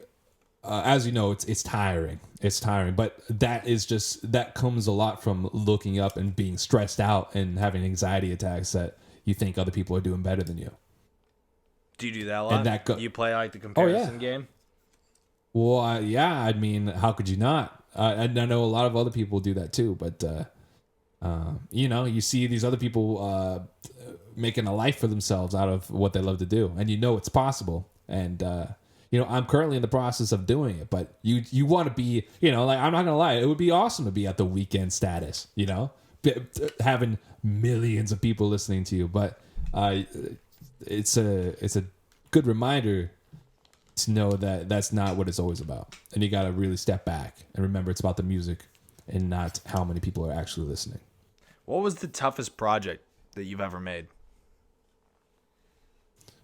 as you know, it's tiring. It's tiring, but that comes a lot from looking up and being stressed out and having anxiety attacks that you think other people are doing better than you. Do you do that a lot? And you play like the comparison game? Well, yeah. I mean, how could you not? I know a lot of other people do that too, but you see these other people making a life for themselves out of what they love to do, and it's possible. And I'm currently in the process of doing it, but you want to be, like, I'm not gonna lie, it would be awesome to be at the weekend status, having millions of people listening to you. But it's a good reminder to know that that's not what it's always about, and you got to really step back and remember it's about the music and not how many people are actually listening. What was the toughest project that you've ever made?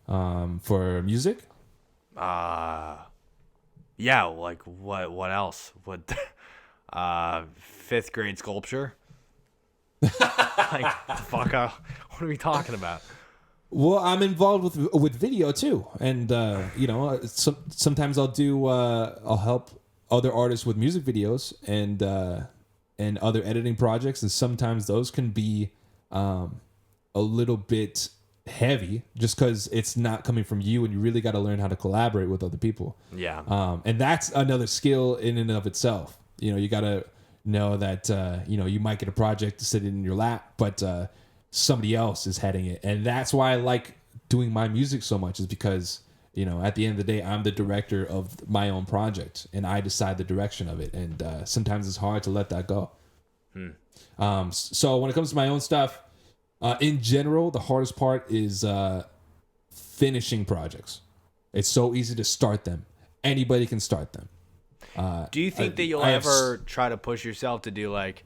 For music? Yeah, like what else? What 5th grade sculpture? Like, fuck, what are we talking about? Well, I'm involved with video too, and sometimes I'll help other artists with music videos and other editing projects, and sometimes those can be a little bit heavy just because it's not coming from you, and you really got to learn how to collaborate with other people. Yeah. And that's another skill in and of itself. You got to know that you might get a project to sit in your lap, but somebody else is heading it, and that's why I like doing my music so much, is because at the end of the day, I'm the director of my own project, and I decide the direction of it, and sometimes it's hard to let that go. So when it comes to my own stuff, in general, the hardest part is finishing projects. It's so easy to start them. Anybody can start them. Do you think that you'll ever try to push yourself to do like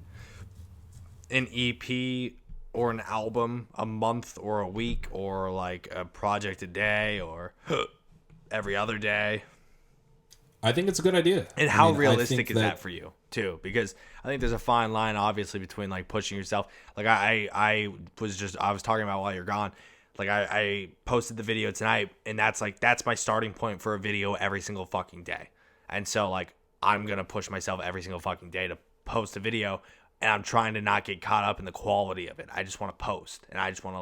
an EP or an album a month or a week, or like a project a day or every other day? I think it's a good idea. And how realistic is that for you too? Because I think there's a fine line, obviously, between like pushing yourself. Like I was talking about while you're gone. Like I posted the video tonight, and that's my starting point for a video every single fucking day. And so like I'm gonna push myself every single fucking day to post a video, and I'm trying to not get caught up in the quality of it. I just want to post, and I just want to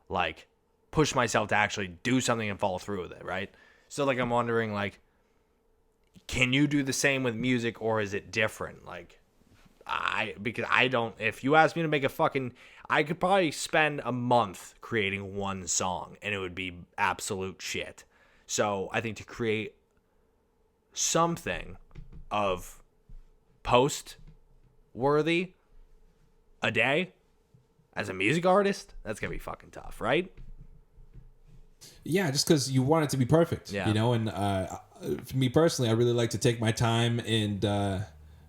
like push myself to actually do something and follow through with it, right? So like I'm wondering, like, can you do the same with music, or is it different? Like, because I don't. If you ask me to make I could probably spend a month creating one song, and it would be absolute shit. So I think to create something of post worthy a day as a music artist, that's gonna be fucking tough, right? Yeah, just because you want it to be perfect. Yeah. And for me personally, I really like to take my time and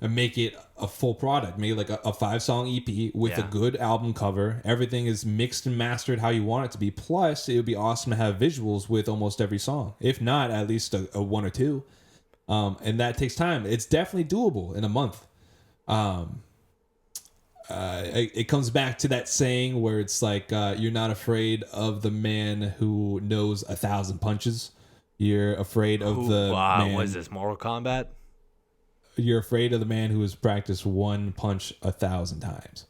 make it a full product, maybe like a 5-song EP with a good album cover. Everything is mixed and mastered how you want it to be. Plus, it would be awesome to have visuals with almost every song, if not at least a one or two. And that takes time. It's definitely doable in a month. It comes back to that saying where it's like, you're not afraid of the man who knows 1,000 punches. You're afraid of the man. Was this Mortal Kombat? You're afraid of the man who has practiced one punch 1,000 times.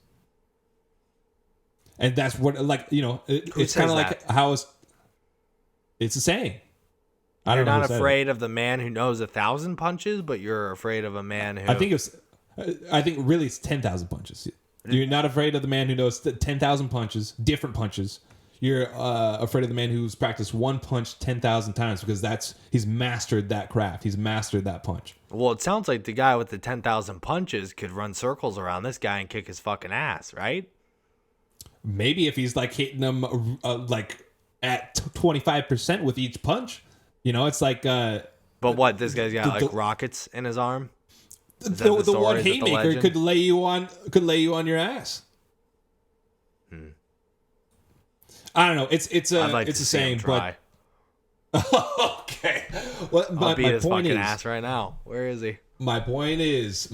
And that's what, like, it's kind of like how it's a saying. I You're don't know not who said it. afraid of the man who knows 1,000 punches, but you're afraid of a man who. I think really it's 10,000 punches. You're not afraid of the man who knows 10,000 punches, different punches. You're afraid of the man who's practiced one punch 10,000 times because he's mastered that craft. He's mastered that punch. Well, it sounds like the guy with the 10,000 punches could run circles around this guy and kick his fucking ass, right? Maybe if he's like hitting them like at 25% with each punch, it's like. But what? This guy's got like rockets in his arm. The one haymaker could lay you on your ass. I don't know. It's a saying, but okay. Well, I'll beat his point fucking is, ass right now. Where is he? My point is,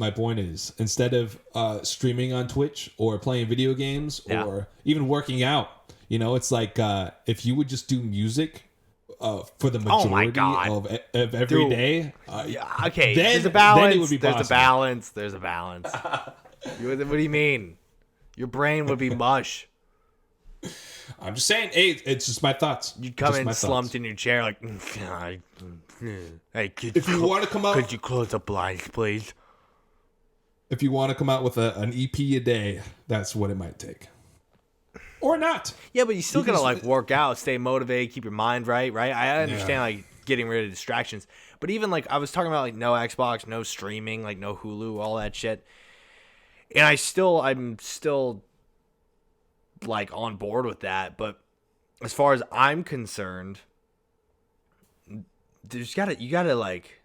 instead of streaming on Twitch or playing video games or even working out, it's like if you would just do music for the majority of every day. Okay, then, there's a balance. Then it would be possible. There's a balance. What do you mean? Your brain would be mush. I'm just saying, hey, it's just my thoughts. You'd come in slumped in your chair like, hey, if you want to come out, could you close the blinds, please? If you want to come out with an EP a day, that's what it might take. Or not. Yeah, but you still gotta like work out, stay motivated, keep your mind right? I understand like getting rid of distractions. But even like I was talking about like no Xbox, no streaming, like no Hulu, all that shit. And I'm still like on board with that, but as far as I'm concerned, you gotta like,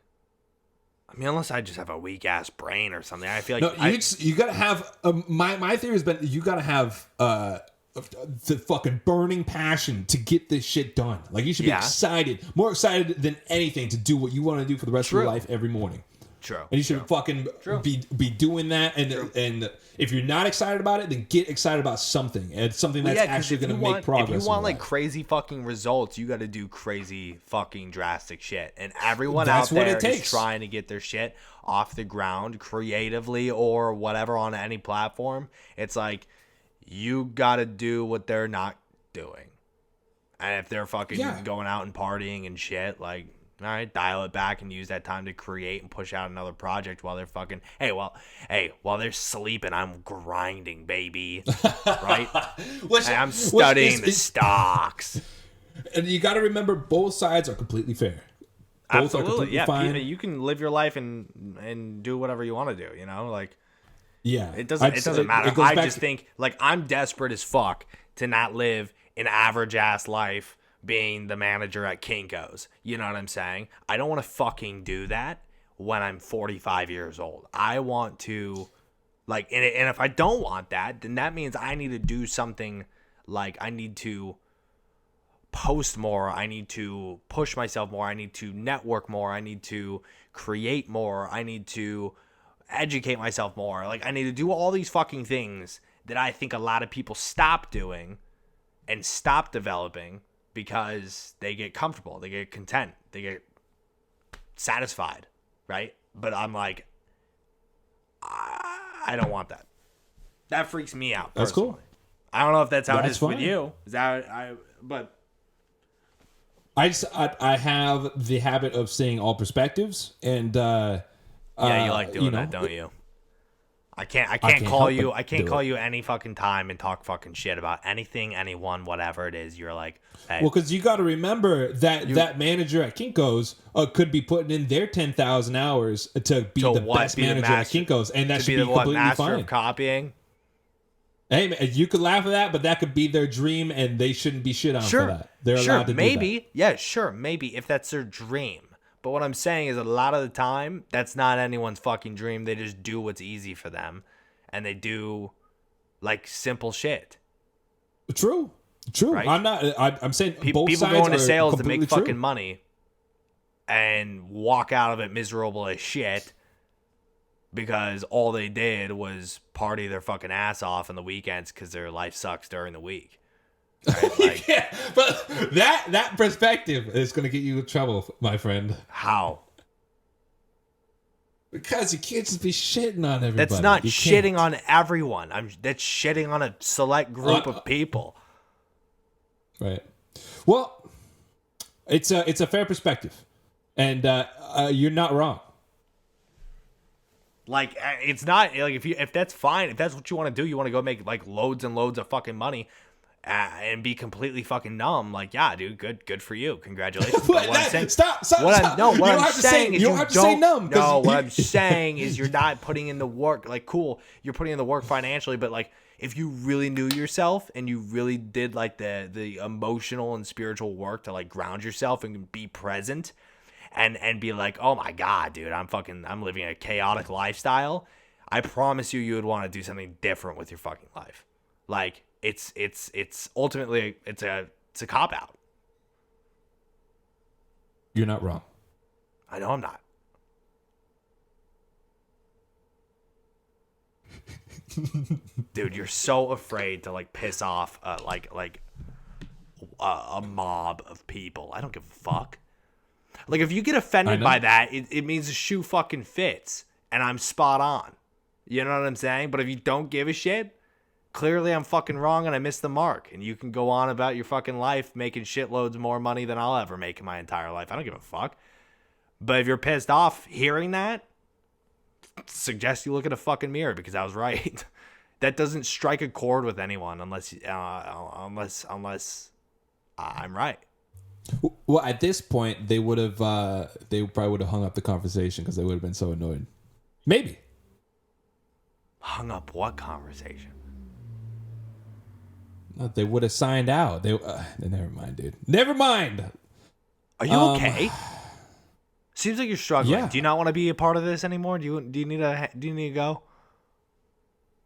I mean, unless I just have a weak ass brain or something, I feel like you gotta have my theory has been you gotta have the fucking burning passion to get this shit done. Like you should be excited, more excited than anything to do what you want to do for the rest of your life every morning. True. And you should fucking be doing that. And if you're not excited about it, then get excited about something. And it's something that's actually going to make progress. If you want like crazy fucking results, you got to do crazy fucking drastic shit. And everyone out there is trying to get their shit off the ground creatively or whatever on any platform. It's like you got to do what they're not doing. And if they're fucking going out and partying and shit, like, all right, dial it back and use that time to create and push out another project while they're fucking, while they're sleeping, I'm grinding, baby. Right? I'm studying the stocks. And you got to remember, both sides are completely fair. Both Absolutely, are fine. You can live your life and do whatever you want to do, like. Yeah. It doesn't matter. I just think, like, I'm desperate as fuck to not live an average-ass life being the manager at Kinko's. You know what I'm saying? I don't want to fucking do that when I'm 45 years old. I want to, like, and if I don't want that, then that means I need to do something, like, I need to post more. I need to push myself more. I need to network more. I need to create more. I need to educate myself more. Like, I need to do all these fucking things that I think a lot of people stop doing and stop developing because they get comfortable, they get content, they get satisfied, right? But I'm like, I don't want that. That freaks me out. That's personally. cool. I don't know if that's how it is fine. with you. Is that but I have the habit of seeing all perspectives, and yeah, you like doing that, don't you? I can't call you any fucking time and talk fucking shit about anything, anyone, whatever it is. You're like, hey. Well, because you got to remember that manager at Kinko's could be putting in their 10,000 hours to be the best manager at Kinko's, and that should be completely master fine. Of copying. Hey, man, you could laugh at that, but that could be their dream, and they shouldn't be shit on for that. They're allowed to do that. Yeah, sure, maybe if that's their dream. But what I'm saying is a lot of the time, that's not anyone's fucking dream. They just do what's easy for them. And they do, like, simple shit. True. Right? I'm saying people both sides go into are sales to make true. fucking money and walk out of it miserable as shit because all they did was party their fucking ass off on the weekends because their life sucks during the week. Right? Like, yeah, but that perspective is going to get you in trouble, my friend. How? Because you can't just be shitting on everybody. That's not shitting on everyone. That's shitting on a select group of people. Right. Well, it's a fair perspective. And you're not wrong. Like, it's not like if that's fine, if that's what you want to do, you want to go make like loads and loads of fucking money and be completely fucking numb. Like, yeah, dude, good for you. Congratulations. But what I'm saying, stop. What I'm saying is you don't have to say numb. No, what I'm saying is you're not putting in the work. Like, cool, you're putting in the work financially, but like, if you really knew yourself and you really did like the emotional and spiritual work to like ground yourself and be present. And be like, oh my God, dude, I'm living a chaotic lifestyle. I promise you would want to do something different with your fucking life. Like, it's ultimately it's a cop out. You're not wrong. I know I'm not. Dude, you're so afraid to like piss off like a mob of people. I don't give a fuck. Like, if you get offended by that, it means the shoe fucking fits, and I'm spot on. You know what I'm saying? But if you don't give a shit, clearly I'm fucking wrong and I missed the mark. And you can go on about your fucking life making shitloads more money than I'll ever make in my entire life. I don't give a fuck. But if you're pissed off hearing that, suggest you look at a fucking mirror because I was right. That doesn't strike a chord with anyone unless I'm right. Well, at this point, they probably would have hung up the conversation because they would have been so annoyed. Maybe. Hung up what conversation? No, they would have signed out. Never mind, dude. Never mind. Are you okay? Seems like you're struggling. Yeah. Do you not want to be a part of this anymore? Do you need to go?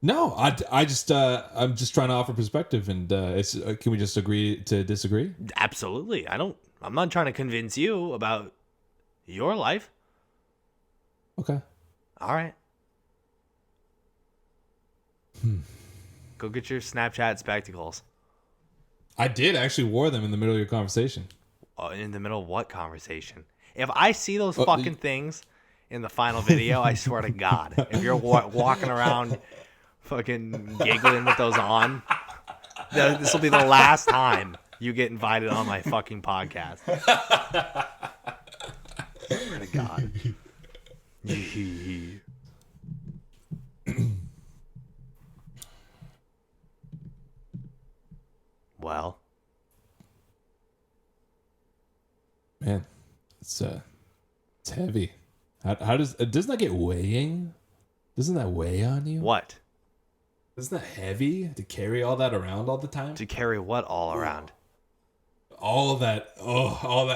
No, I'm just trying to offer perspective, and can we just agree to disagree? Absolutely. I'm not trying to convince you about your life. Okay. All right. Go get your Snapchat spectacles. I did actually wore them in the middle of your conversation. In the middle of what conversation? If I see those fucking things in the final video, I swear to God, if you're walking around fucking giggling with those on, this will be the last time you get invited on my fucking podcast. Swear to God. Well, man, it's heavy. How doesn't that get weighing? Doesn't that weigh on you? What? Isn't that heavy to carry all that around all the time? To carry what all around? All that. All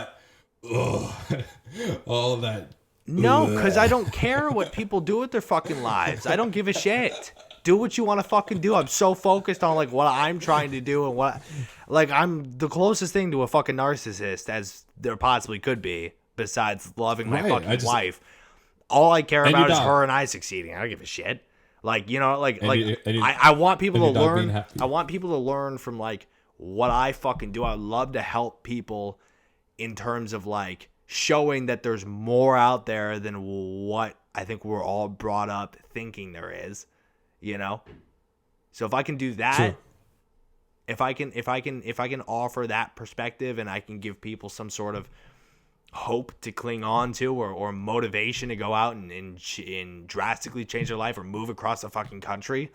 that. No, because I don't care what people do with their fucking lives. I don't give a shit. Do what you want to fucking do. I'm so focused on like what I'm trying to do and what, like, I'm the closest thing to a fucking narcissist as there possibly could be, besides loving my fucking wife. All I care about is her and I succeeding. I don't give a shit. Like, you know, I want people to learn. I want people to learn from like what I fucking do. I love to help people in terms of like showing that there's more out there than what I think we're all brought up thinking there is, you know? So if I can do that, sure. if I can offer that perspective and I can give people some sort of hope to cling on to or motivation to go out and drastically change their life or move across the fucking country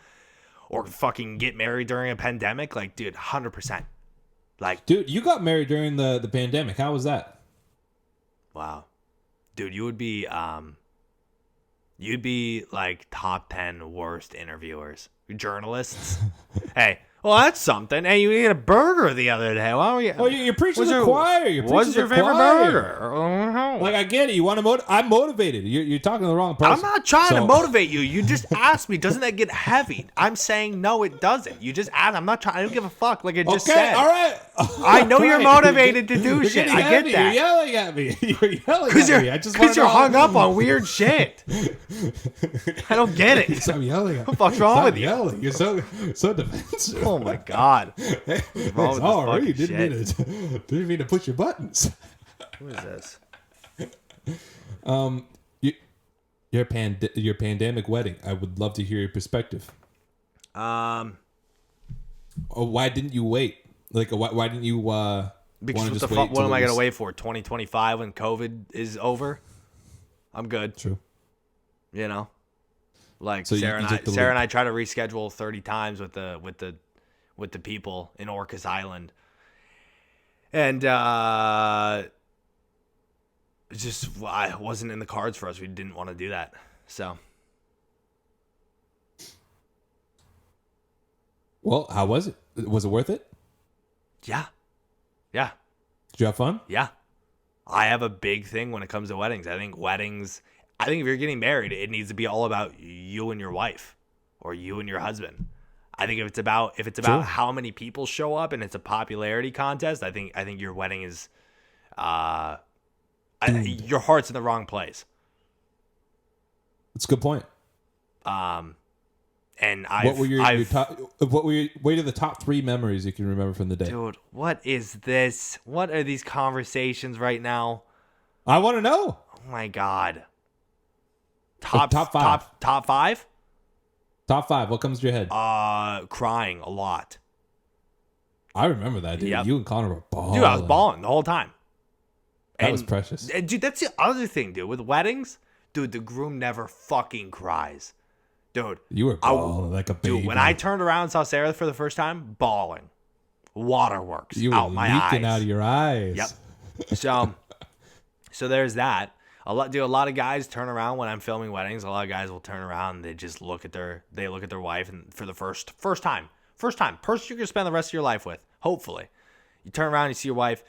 or fucking get married during a pandemic, like, dude, 100%. Like, dude, you got married during the pandemic. How was that? Wow. Dude, you'd be like top 10 worst interviewers. Journalists. Hey, well, that's something. Hey, you ate a burger the other day. Why were you? Well, you're preaching to the choir. What's your favorite burger? Like, I get it. You want to I'm motivated. You're talking to the wrong person. I'm not trying to motivate you. You just asked me, doesn't that get heavy? I'm saying no, it doesn't. You just asked. I'm not trying. I don't give a fuck. Like I just said. All right. I know you're motivated to do shit. I get that. You're yelling at me. You're yelling at me. I just because you're hung up on weird shit. I don't get it. Stop yelling at me. What the fuck's wrong with you? Yelling. You're so defensive. Oh my God. Sorry, didn't mean to push your buttons. Who is this? Your pandemic wedding. I would love to hear your perspective. Oh, why didn't you wait? Like, why didn't you Because Wanna what just the wait fuck? What till am it I gonna was- wait for? 2025 when COVID is over? I'm good. True. You know, like So you Sarah took the Sarah and leap. I try to reschedule 30 times with the people in Orcas Island, and it wasn't in the cards for us. We didn't want to do that. So Well, how was it? Was it worth it? yeah, Did you have fun? yeah. I have a big thing when it comes to weddings. I think if you're getting married, it needs to be all about you and your wife or you and your husband. I think if it's about Sure. how many people show up and it's a popularity contest, I think your wedding is your heart's in the wrong place. That's a good point. And What were your top? What are the top 3 memories you can remember from the day? dude, what is this? What are these conversations right now? I want to know. Oh my god. Top 5. Top 5? Top 5. What comes to your head? Crying a lot. I remember that, dude. Yep. You and Connor were balling. Dude, I was balling the whole time. That was precious. And, dude, that's the other thing, dude. With weddings, dude, the groom never fucking cries. Dude, You were balling like a baby. dude, when I turned around and saw Sarah for the first time, bawling. Waterworks you were out my eyes. leaking out of your eyes. Yep. So there's that. A lot of guys turn around when I'm filming weddings. A lot of guys will turn around and they just look at their wife and for the first time, person you're gonna spend the rest of your life with. Hopefully, you turn around and you see your wife.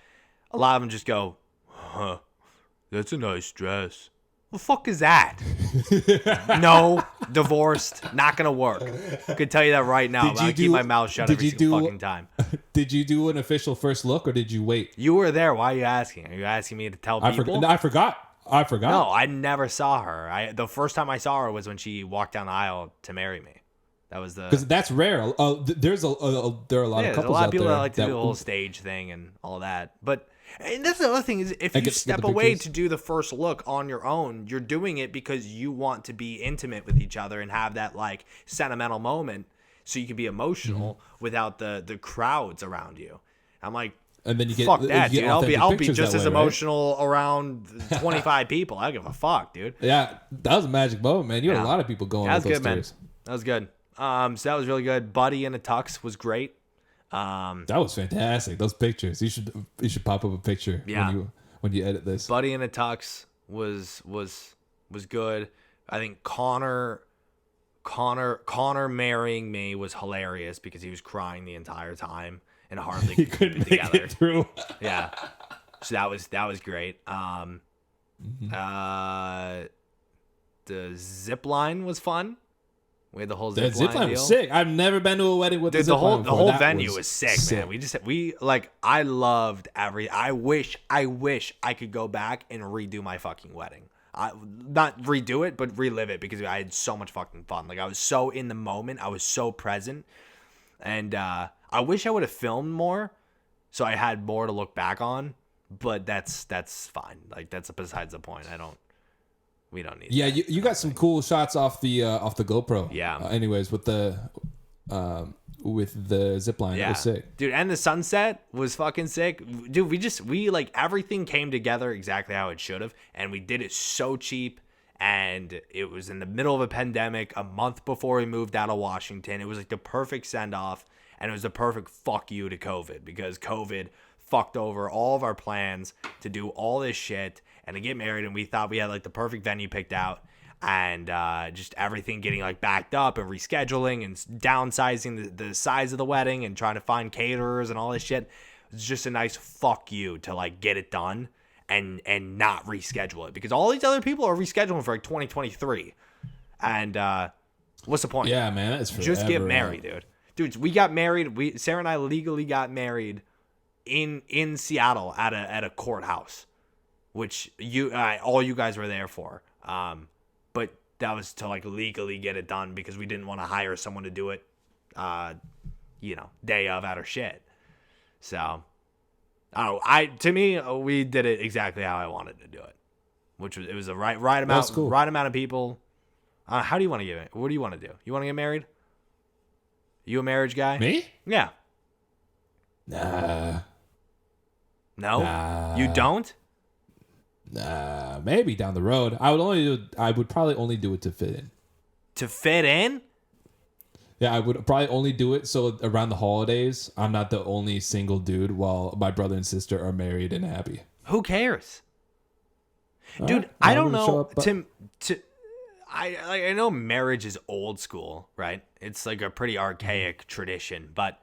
A lot of them just go, "Huh, that's a nice dress." What the fuck is that? No, divorced, not gonna work. I can tell you that right now. I keep my mouth shut every single fucking time. Did you do an official first look or did you wait? You were there. Why are you asking? Are you asking me to tell people? I forgot. No, I never saw her. The first time I saw her was when she walked down the aisle to marry me. That was because that's rare. There are a lot there's of couples a lot of people out that there like to do the whole stage thing and all that. And that's the other thing is if you step away to do the first look on your own, you're doing it because you want to be intimate with each other and have that like sentimental moment so you can be emotional without the crowds around you. I'm like, and then you get fuck that, you dude. get I'll be pictures just that as way, right? emotional around 25 people. I don't give a fuck, dude. Yeah, that was a magic moment, man. You had a lot of people going. That was with good, those man. stories. That was good. So that was really good. Buddy in a tux was great. That was fantastic. Those pictures. You should pop up a picture when you edit this. Buddy in a tux was good. I think Connor marrying me was hilarious because he was crying the entire time and hardly He could couldn't keep it make together. it through. Yeah. So that was great. The zip line was fun. We had the whole That zip zipline line was deal. sick. I've never been to a wedding with Dude, the the whole venue was sick, man. I loved I wish I could go back and redo my fucking wedding. Not redo it, but relive it because I had so much fucking fun. Like I was so in the moment, I was so present, and I wish I would have filmed more, so I had more to look back on. But that's fine. Like that's besides the point. We don't need. Yeah, that. you got some cool shots off the GoPro. Yeah. Anyways, with the zip line, it was sick, dude. And the sunset was fucking sick, dude. We like everything came together exactly how it should have, and we did it so cheap. And it was in the middle of a pandemic, a month before we moved out of Washington. It was like the perfect send off, and it was the perfect fuck you to COVID because COVID fucked over all of our plans to do all this shit and to get married, and we thought we had like the perfect venue picked out, and just everything getting like backed up and rescheduling and downsizing the size of the wedding and trying to find caterers and all this shit. It's just a nice fuck you to like get it done and not reschedule it because all these other people are rescheduling for like 2023, and what's the point? Yeah, man, it's forever. Just get married, dude. We got married. Sarah and I legally got married in Seattle at a courthouse, which all you guys were there for. But that was to like legally get it done because we didn't want to hire someone to do it, day of out of shit. So, to me, we did it exactly how I wanted to do it, which was, it was the right amount, cool. Right amount of people. How do you want to get it? What do you want to do? You want to get married? You a marriage guy? Me? Yeah. Nah. No, you don't. Maybe down the road. I would probably only do it to fit in. To fit in? Yeah, I would probably only do it so around the holidays, I'm not the only single dude while my brother and sister are married and happy. Who cares? All Dude, right, I I'm don't gonna show know. up, I know marriage is old school, right? It's like a pretty archaic tradition, but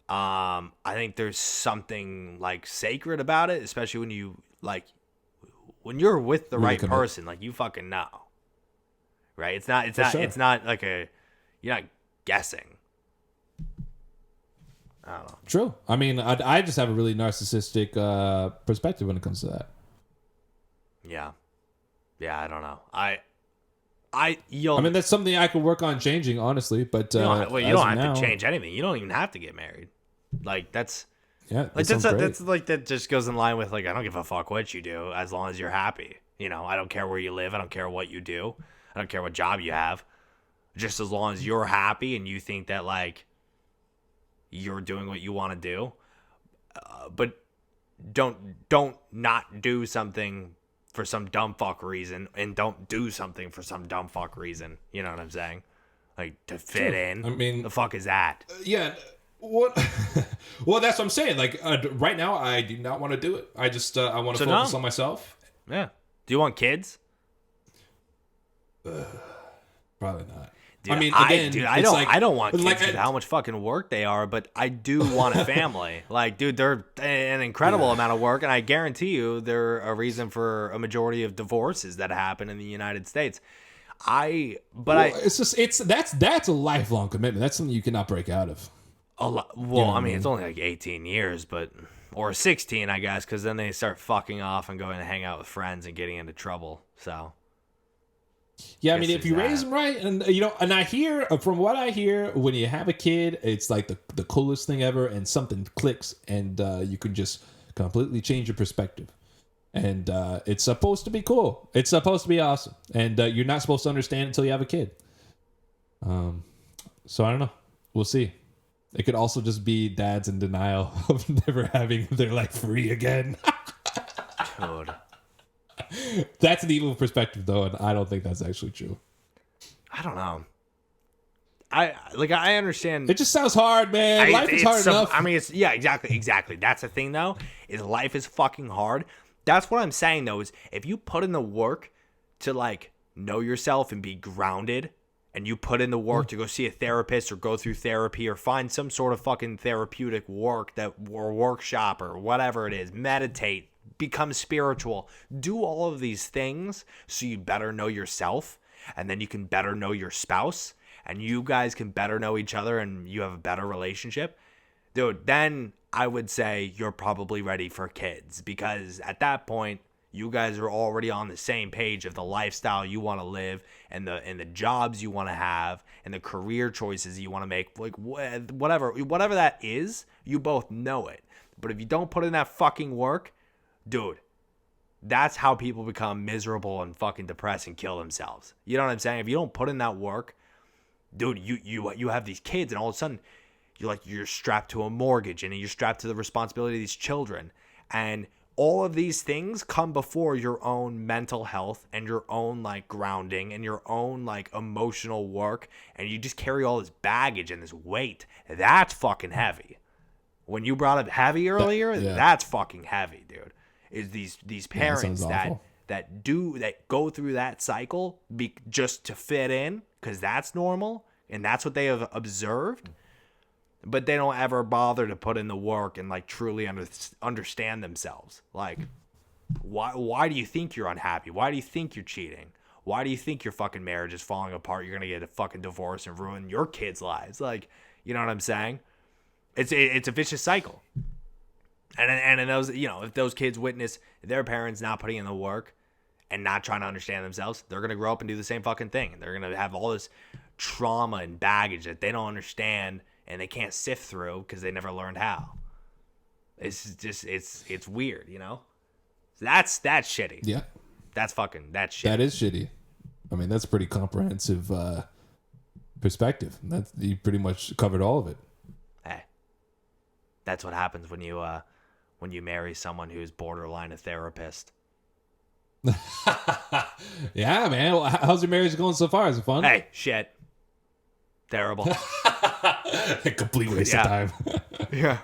I think there's something like sacred about it, especially when you're with the Really right commit. person, like you fucking know. Right? Sure. It's not like you're not guessing. I don't know. True. I mean, I just have a really narcissistic perspective when it comes to that. Yeah. Yeah, I don't know. I mean, that's something I could work on changing, honestly. But you don't have now, to change anything. You don't even have to get married. Like that's yeah, like that sounds great. that just goes in line with like I don't give a fuck what you do as long as you're happy. You know, I don't care where you live. I don't care what you do. I don't care what job you have. Just as long as you're happy and you think that like you're doing what you want to do, but don't not do something for some dumb fuck reason, and don't do something for some dumb fuck reason. You know what I'm saying? Like to fit in. I mean, the fuck is that? Yeah. What? Well, that's what I'm saying. Like right now, I do not want to do it. I just I want to focus on myself. Yeah. Do you want kids? Probably not. Dude, I mean, again, I don't want kids like, with how much fucking work they are, but I do want a family. Like, dude, they're an incredible amount of work, and I guarantee you they're a reason for a majority of divorces that happen in the United States. That's a lifelong commitment. That's something you cannot break out of. I mean, it's only like 18 years, or 16, I guess, because then they start fucking off and going to hang out with friends and getting into trouble. So. Yeah, I mean, if you raise them right, and and I hear from what I hear, when you have a kid, it's like the coolest thing ever, and something clicks, and you can just completely change your perspective, and it's supposed to be cool. It's supposed to be awesome, and you're not supposed to understand until you have a kid. So I don't know. We'll see. It could also just be dads in denial of never having their life free again. Dude. That's an evil perspective, though, and I don't think that's actually true. I don't know. I understand. It just sounds hard, man. Life is hard enough. I mean, exactly. That's the thing, though. Is life is fucking hard. That's what I'm saying, though. Is if you put in the work to like know yourself and be grounded, and you put in the work to go see a therapist or go through therapy or find some sort of fucking therapeutic work or workshop or whatever it is, meditate. Become spiritual, do all of these things so you better know yourself, and then you can better know your spouse, and you guys can better know each other, and you have a better relationship. Dude, then I would say you're probably ready for kids, because at that point you guys are already on the same page of the lifestyle you want to live and the jobs you want to have and the career choices you want to make, like whatever that is, you both know it. But if you don't put in that fucking work, dude, that's how people become miserable and fucking depressed and kill themselves. You know what I'm saying? If you don't put in that work, dude, you have these kids, and all of a sudden you're strapped to a mortgage, and you're strapped to the responsibility of these children, and all of these things come before your own mental health and your own like grounding and your own like emotional work, and you just carry all this baggage and this weight. That's fucking heavy. When you brought up heavy earlier, that's fucking heavy, dude. Is these parents that go through that cycle just to fit in, because that's normal and that's what they have observed, but they don't ever bother to put in the work and like truly understand themselves. Like, why do you think you're unhappy? Why do you think you're cheating? Why do you think your fucking marriage is falling apart? You're gonna get a fucking divorce and ruin your kids' lives. Like, you know what I'm saying? It's a vicious cycle. And in those, if those kids witness their parents not putting in the work and not trying to understand themselves, they're going to grow up and do the same fucking thing. They're going to have all this trauma and baggage that they don't understand and they can't sift through because they never learned how. It's just, it's weird, So that's shitty. Yeah. That's shitty. That is shitty. I mean, that's a pretty comprehensive perspective. You pretty much covered all of it. Hey, that's what happens when when you marry someone who's borderline a therapist. Yeah, man. Well, how's your marriage going so far? Is it fun? Hey, shit. Terrible. A complete waste of time. Yeah.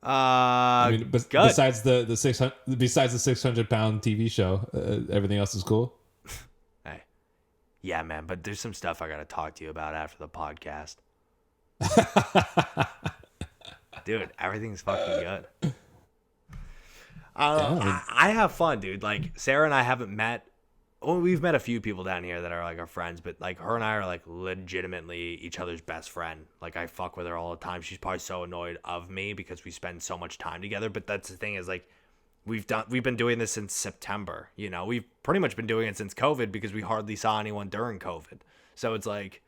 I mean, Good. besides the 600-pound TV show, everything else is cool. Hey. Yeah, man, but there's some stuff I got to talk to you about after the podcast. Dude, everything's fucking good. I have fun, dude. Like, Sarah and I haven't met. Well, we've met a few people down here that are like our friends, but like her and I are like legitimately each other's best friend. Like, I fuck with her all the time. She's probably so annoyed of me because we spend so much time together. But that's the thing is, like, we've been doing this since September. You know, we've pretty much been doing it since COVID because we hardly saw anyone during COVID. So it's like,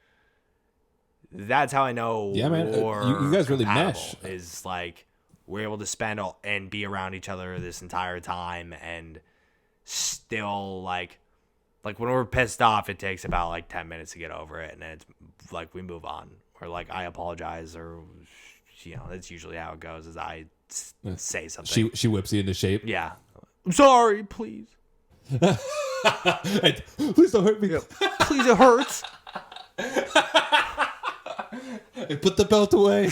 that's how I know. Yeah, man. You guys really mesh. Is like we're able to spend and be around each other this entire time, and still like when we're pissed off, it takes about like 10 minutes to get over it, and then it's like we move on, or like I apologize, or that's usually how it goes. Is I say something. She whips you into shape. Yeah, I'm sorry, please. Please don't hurt me. Yeah. Please, it hurts. Hey, put the belt away.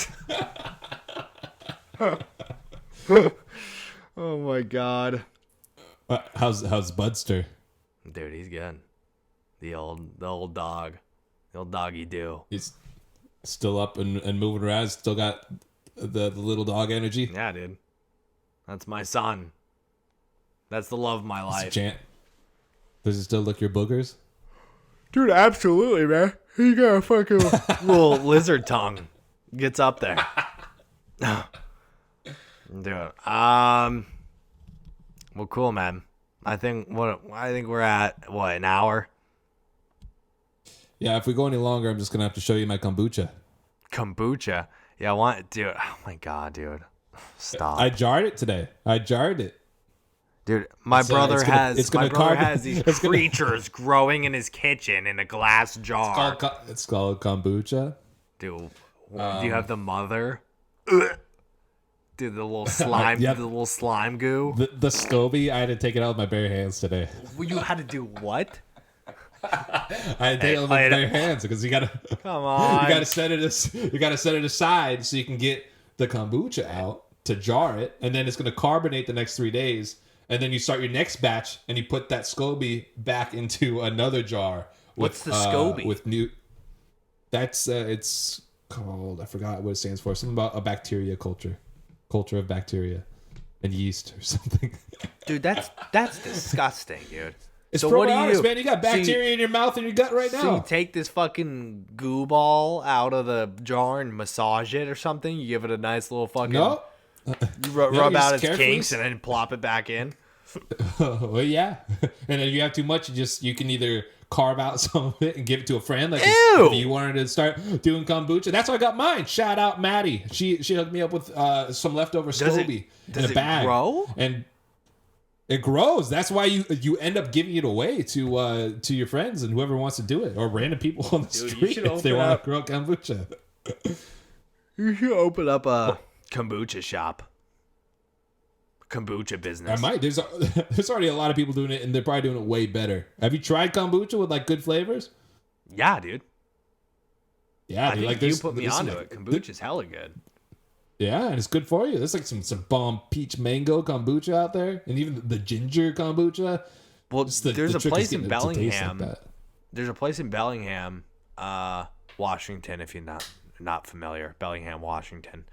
Oh my god. How's Budster? Dude, he's good. The old dog. The old doggy do. He's still up and moving around. Still got the little dog energy. Yeah, dude. That's my son. That's the love of my life. Does it still lick your boogers? Dude, absolutely, man. He got a fucking little lizard tongue. Gets up there. Dude. Well, cool, man. I think we're at an hour. Yeah, if we go any longer, I'm just gonna have to show you my kombucha. Kombucha? Yeah, dude. Oh my god, dude. Stop. I jarred it today. Dude, my brother has these it's creatures growing in his kitchen in a glass jar. It's called kombucha. Dude, do you have the mother? Dude, the little slime, yep. The little slime goo. The Scoby, I had to take it out with my bare hands today. Well, you had to do what? I had to take it out with my bare hands because you gotta. Come on. You gotta set it aside so you can get the kombucha out to jar it, and then it's gonna carbonate the next 3 days. And then you start your next batch, and you put that Scoby back into another jar. What's the Scoby? That's it's called. I forgot what it stands for. Something about a bacteria culture of bacteria and yeast or something. Dude, that's disgusting, dude. It's so probiotics, what do you do? Man. You got bacteria in your mouth and your gut right now. So you take this fucking goo ball out of the jar and massage it or something. You give it a nice little fucking. No. You rub out its kinks and then plop it back in. Well, yeah. And if you have too much, you can either carve out some of it and give it to a friend. Like Ew. if you wanted to start doing kombucha. That's how I got mine. Shout out Maddie. She hooked me up with some leftover Scoby in a bag. Grow? And it grows. That's why you end up giving it away to your friends and whoever wants to do it, or random people on the street if they want to grow kombucha. You should open up a kombucha shop. Kombucha business. I might. There's already a lot of people doing it, and they're probably doing it way better. Have you tried kombucha with like good flavors? Yeah, dude. Yeah, I think like you put me onto it. Kombucha's hella good. Yeah, and it's good for you. There's like some bomb peach mango kombucha out there, and even the ginger kombucha. Well, there's a place in Bellingham. There's a place in Bellingham, Washington. If you're not familiar, Bellingham, Washington.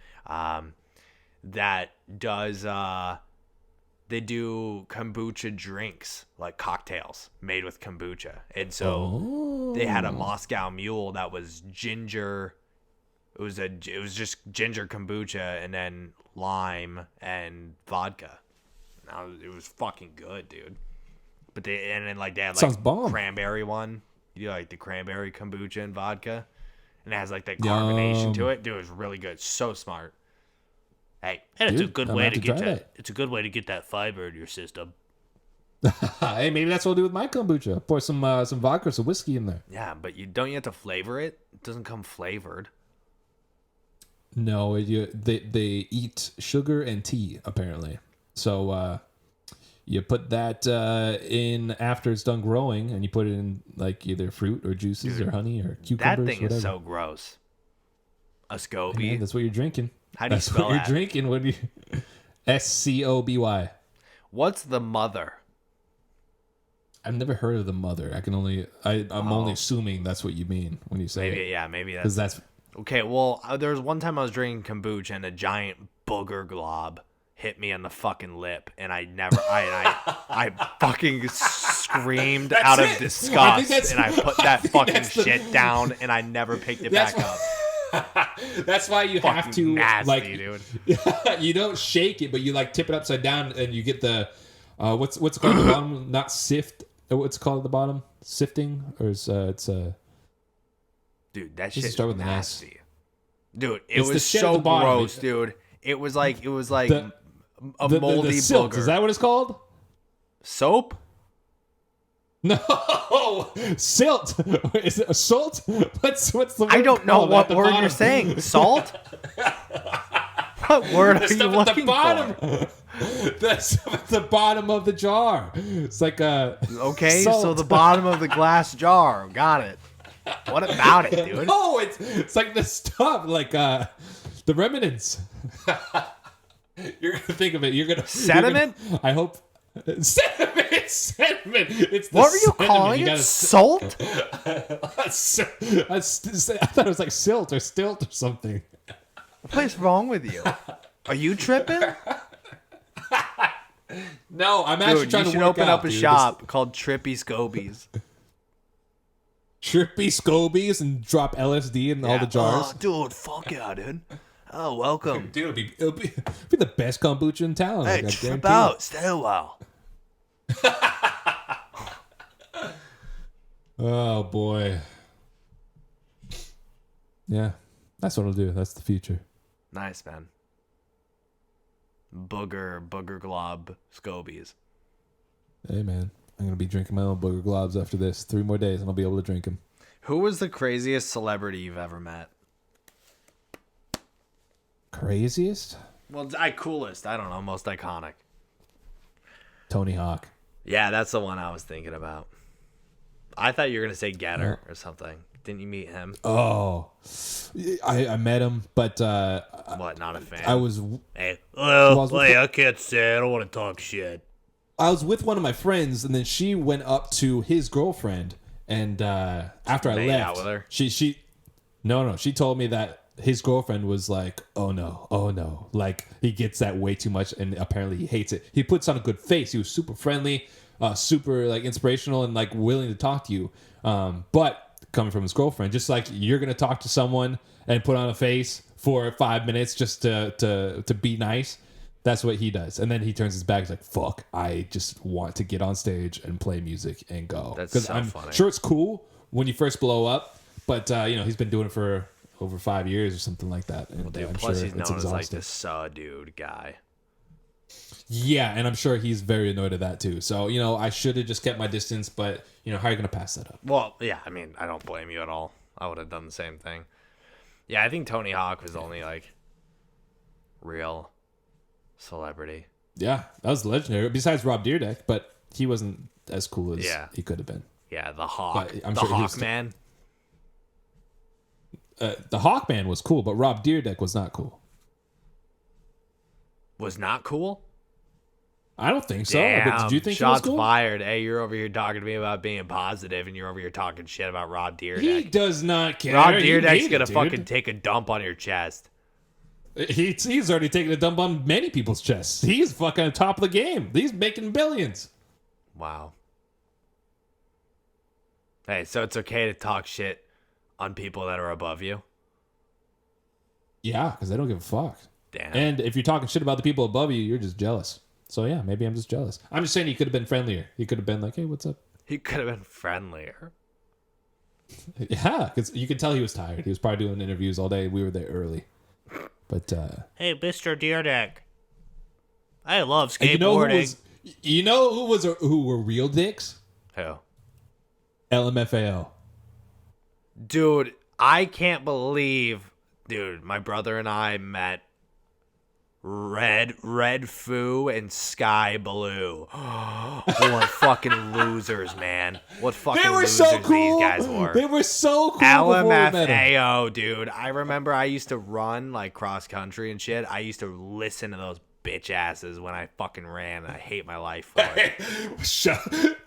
That does they do kombucha drinks, like cocktails made with kombucha. And so they had a Moscow Mule that was ginger. It was just ginger kombucha and then lime and vodka. Now it was fucking good, dude. But they had like cranberry one. You know, like the cranberry kombucha and vodka. And it has like that carbonation to it. Dude, it was really good. So smart. Hey, and it's a good way to get that. It's a good way to get that fiber in your system. Hey, maybe that's what I'll do with my kombucha. Pour some vodka or some whiskey in there. Yeah, but you have to flavor it. It doesn't come flavored. No, they eat sugar and tea apparently. So you put that in after it's done growing, and you put it in like either fruit or juices or honey or cucumbers. That thing whatever. is so gross. A Scoby. Hey man, that's what you're drinking. How do you that's spell what that? you're drinking when you Scoby. What's the mother? I've never heard of the mother. I'm only assuming that's what you mean when you say Maybe it. yeah, maybe Because that's that's okay. Well, there was one time I was drinking kombucha and a giant booger glob hit me in the fucking lip, and I fucking screamed out of disgust, and I put that fucking shit down, and I never picked it back up. That's why you have to nasty, like, dude. you don't shake it, but you like tip it upside down, and you get the what's it called at the bottom? Not sift. What's it called at the bottom? Sifting, or it's Dude, that Does it shit start with an S? nasty. Dude, it It's the was shit at so the bottom. gross, dude. It was like The- a the moldy silt. booger. Is that what it's called? Soap? No, silt. Is it a salt? What's the word I don't know called at what the word bottom? you're saying. Salt? What word The are you stuff at the looking bottom. for? The stuff at the bottom of the jar. It's like a Okay, salt. so the bottom of the glass jar. Got it. What about it, dude? No, it's like the stuff, like the remnants. You're gonna think of it. You're gonna Sediment? I hope sediment. It's the What were you sediment. calling You it? gotta- Salt? I thought it was like silt or stilt or something. What is wrong with you? Are you tripping? No, I'm actually Dude, trying you to should work open out, up a dude. shop called Trippy Scobies. Trippy Scobies and drop LSD in all the jars. Oh, dude, fuck yeah, dude. Oh, welcome. Dude, it'll be the best kombucha in town. Hey, like, I trip guarantee out. Stay a while. Oh boy. Yeah, that's what I'll do. That's the future. Nice, man. Booger glob Scobies. Hey man, I'm gonna be drinking my own booger globs after this. 3 more days and I'll be able to drink them. Who was the craziest celebrity you've ever met? Craziest? Well, coolest. I don't know. Most iconic. Tony Hawk. Yeah, that's the one I was thinking about. I thought you were going to say Getter or something. Didn't you meet him? Oh, I met him, but What, not a fan? I was Hey, I can't say. I don't want to talk shit. I was with one of my friends, and then she went up to his girlfriend, and after I Made left, out with her? she told me that his girlfriend was like, oh no, like he gets that way too much, and apparently he hates it. He puts on a good face. He was super friendly, super like inspirational, and like willing to talk to you. But coming from his girlfriend, just like you're gonna talk to someone and put on a face for 5 minutes just to be nice. That's what he does. And then he turns his back. He's like, fuck, I just want to get on stage and play music and go. That's Because so I'm funny. sure it's cool when you first blow up, but he's been doing it for over 5 years or something like that. And Dude, I'm plus sure he's it's known as like exhausting. the dude guy. Yeah, and I'm sure he's very annoyed at that too. So, I should have just kept my distance, but, how are you going to pass that up? Well, yeah, I mean, I don't blame you at all. I would have done the same thing. Yeah, I think Tony Hawk was the only like real celebrity. Yeah, that was legendary. Besides Rob Dyrdek, but he wasn't as cool as Yeah. he could have been. Yeah, the Hawk. But I'm the sure he Hawk was- man. The Hawkman was cool, but Rob Dyrdek was not cool. Was not cool? I don't think so. Damn, But did you think shots he was cool? fired. Hey, you're over here talking to me about being positive, and you're over here talking shit about Rob Dyrdek. He does not care. Rob He Dyrdek's made it, gonna dude. fucking take a dump on your chest. He's already taken a dump on many people's chests. He's fucking on top of the game. He's making billions. Wow. Hey, so it's okay to talk shit on people that are above you? Yeah, because they don't give a fuck. Damn. And if you're talking shit about the people above you, you're just jealous. So yeah, maybe I'm just jealous. I'm just saying he could have been friendlier. He could have been like, hey, what's up? He could have been friendlier. Yeah, because you could tell he was tired. He was probably doing interviews all day. We were there early. But Hey, Mr. Dyrdek. I love and skateboarding. who were real dicks? Who? LMFAO. Dude, I can't believe Dude, my brother and I met Red Foo and Sky Blue. What fucking losers, man. What fucking They were losers so cool. these guys were. They were so cool before we met them. LMFAO, dude. I remember I used to run like cross country and shit. I used to listen to those bitch asses when I fucking ran. And I hate my life for it.